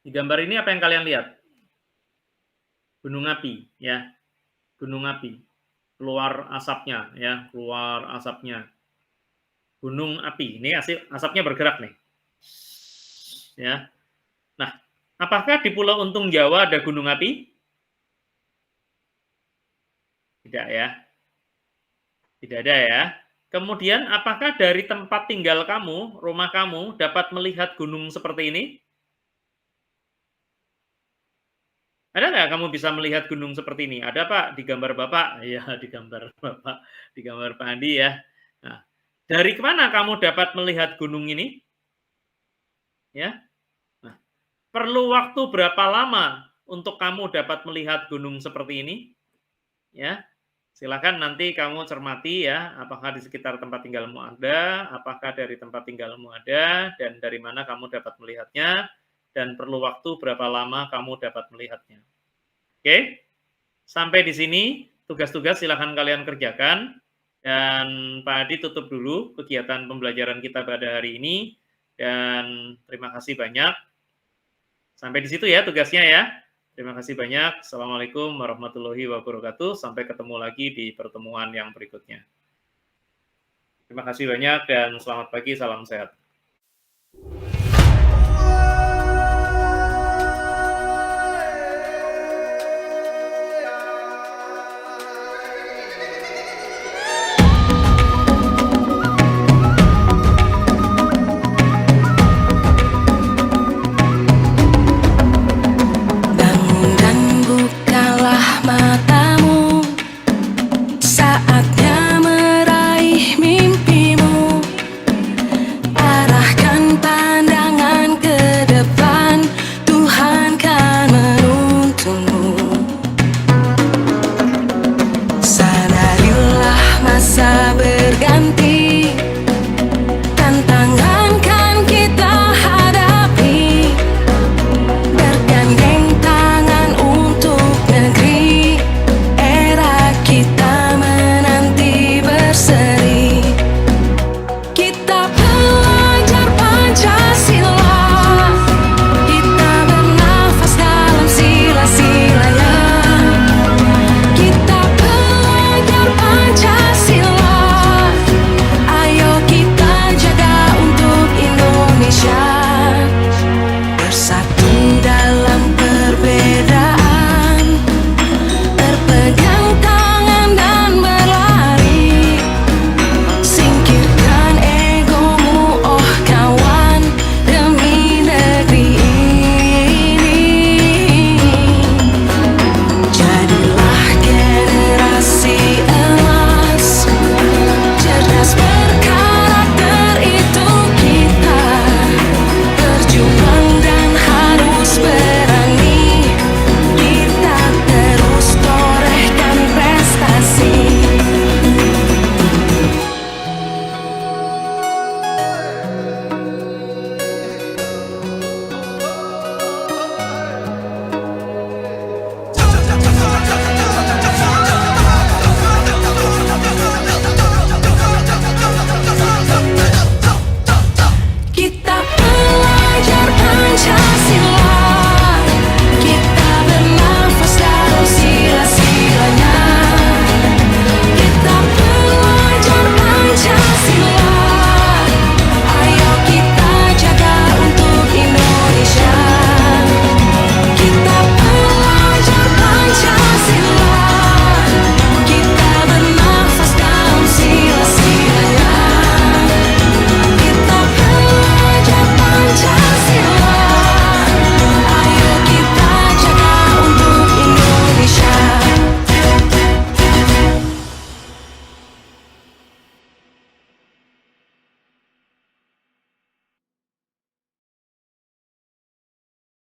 Di gambar ini apa yang kalian lihat? Gunung api ya. Gunung api. Keluar asapnya ya, keluar asapnya. Gunung api. Ini asapnya bergerak nih. Ya. Nah, apakah di Pulau Untung Jawa ada gunung api? Tidak ya. Tidak ada ya. Kemudian apakah dari tempat tinggal kamu, rumah kamu dapat melihat gunung seperti ini? Ada nggak kamu bisa melihat gunung seperti ini? Ada Pak di gambar Bapak? Iya, di gambar Bapak, di gambar Pak Andi ya. Nah, dari mana kamu dapat melihat gunung ini? Ya. Nah, perlu waktu berapa lama untuk kamu dapat melihat gunung seperti ini? Ya. Silakan nanti kamu cermati ya, apakah di sekitar tempat tinggalmu ada, apakah dari tempat tinggalmu ada, dan dari mana kamu dapat melihatnya, dan perlu waktu berapa lama kamu dapat melihatnya. Oke, sampai di sini tugas-tugas silakan kalian kerjakan, dan Pak Adi tutup dulu kegiatan pembelajaran kita pada hari ini, dan terima kasih banyak. Sampai di situ ya tugasnya ya. Terima kasih banyak. Assalamualaikum warahmatullahi wabarakatuh. Sampai ketemu lagi di pertemuan yang berikutnya. Terima kasih banyak dan selamat pagi, salam sehat.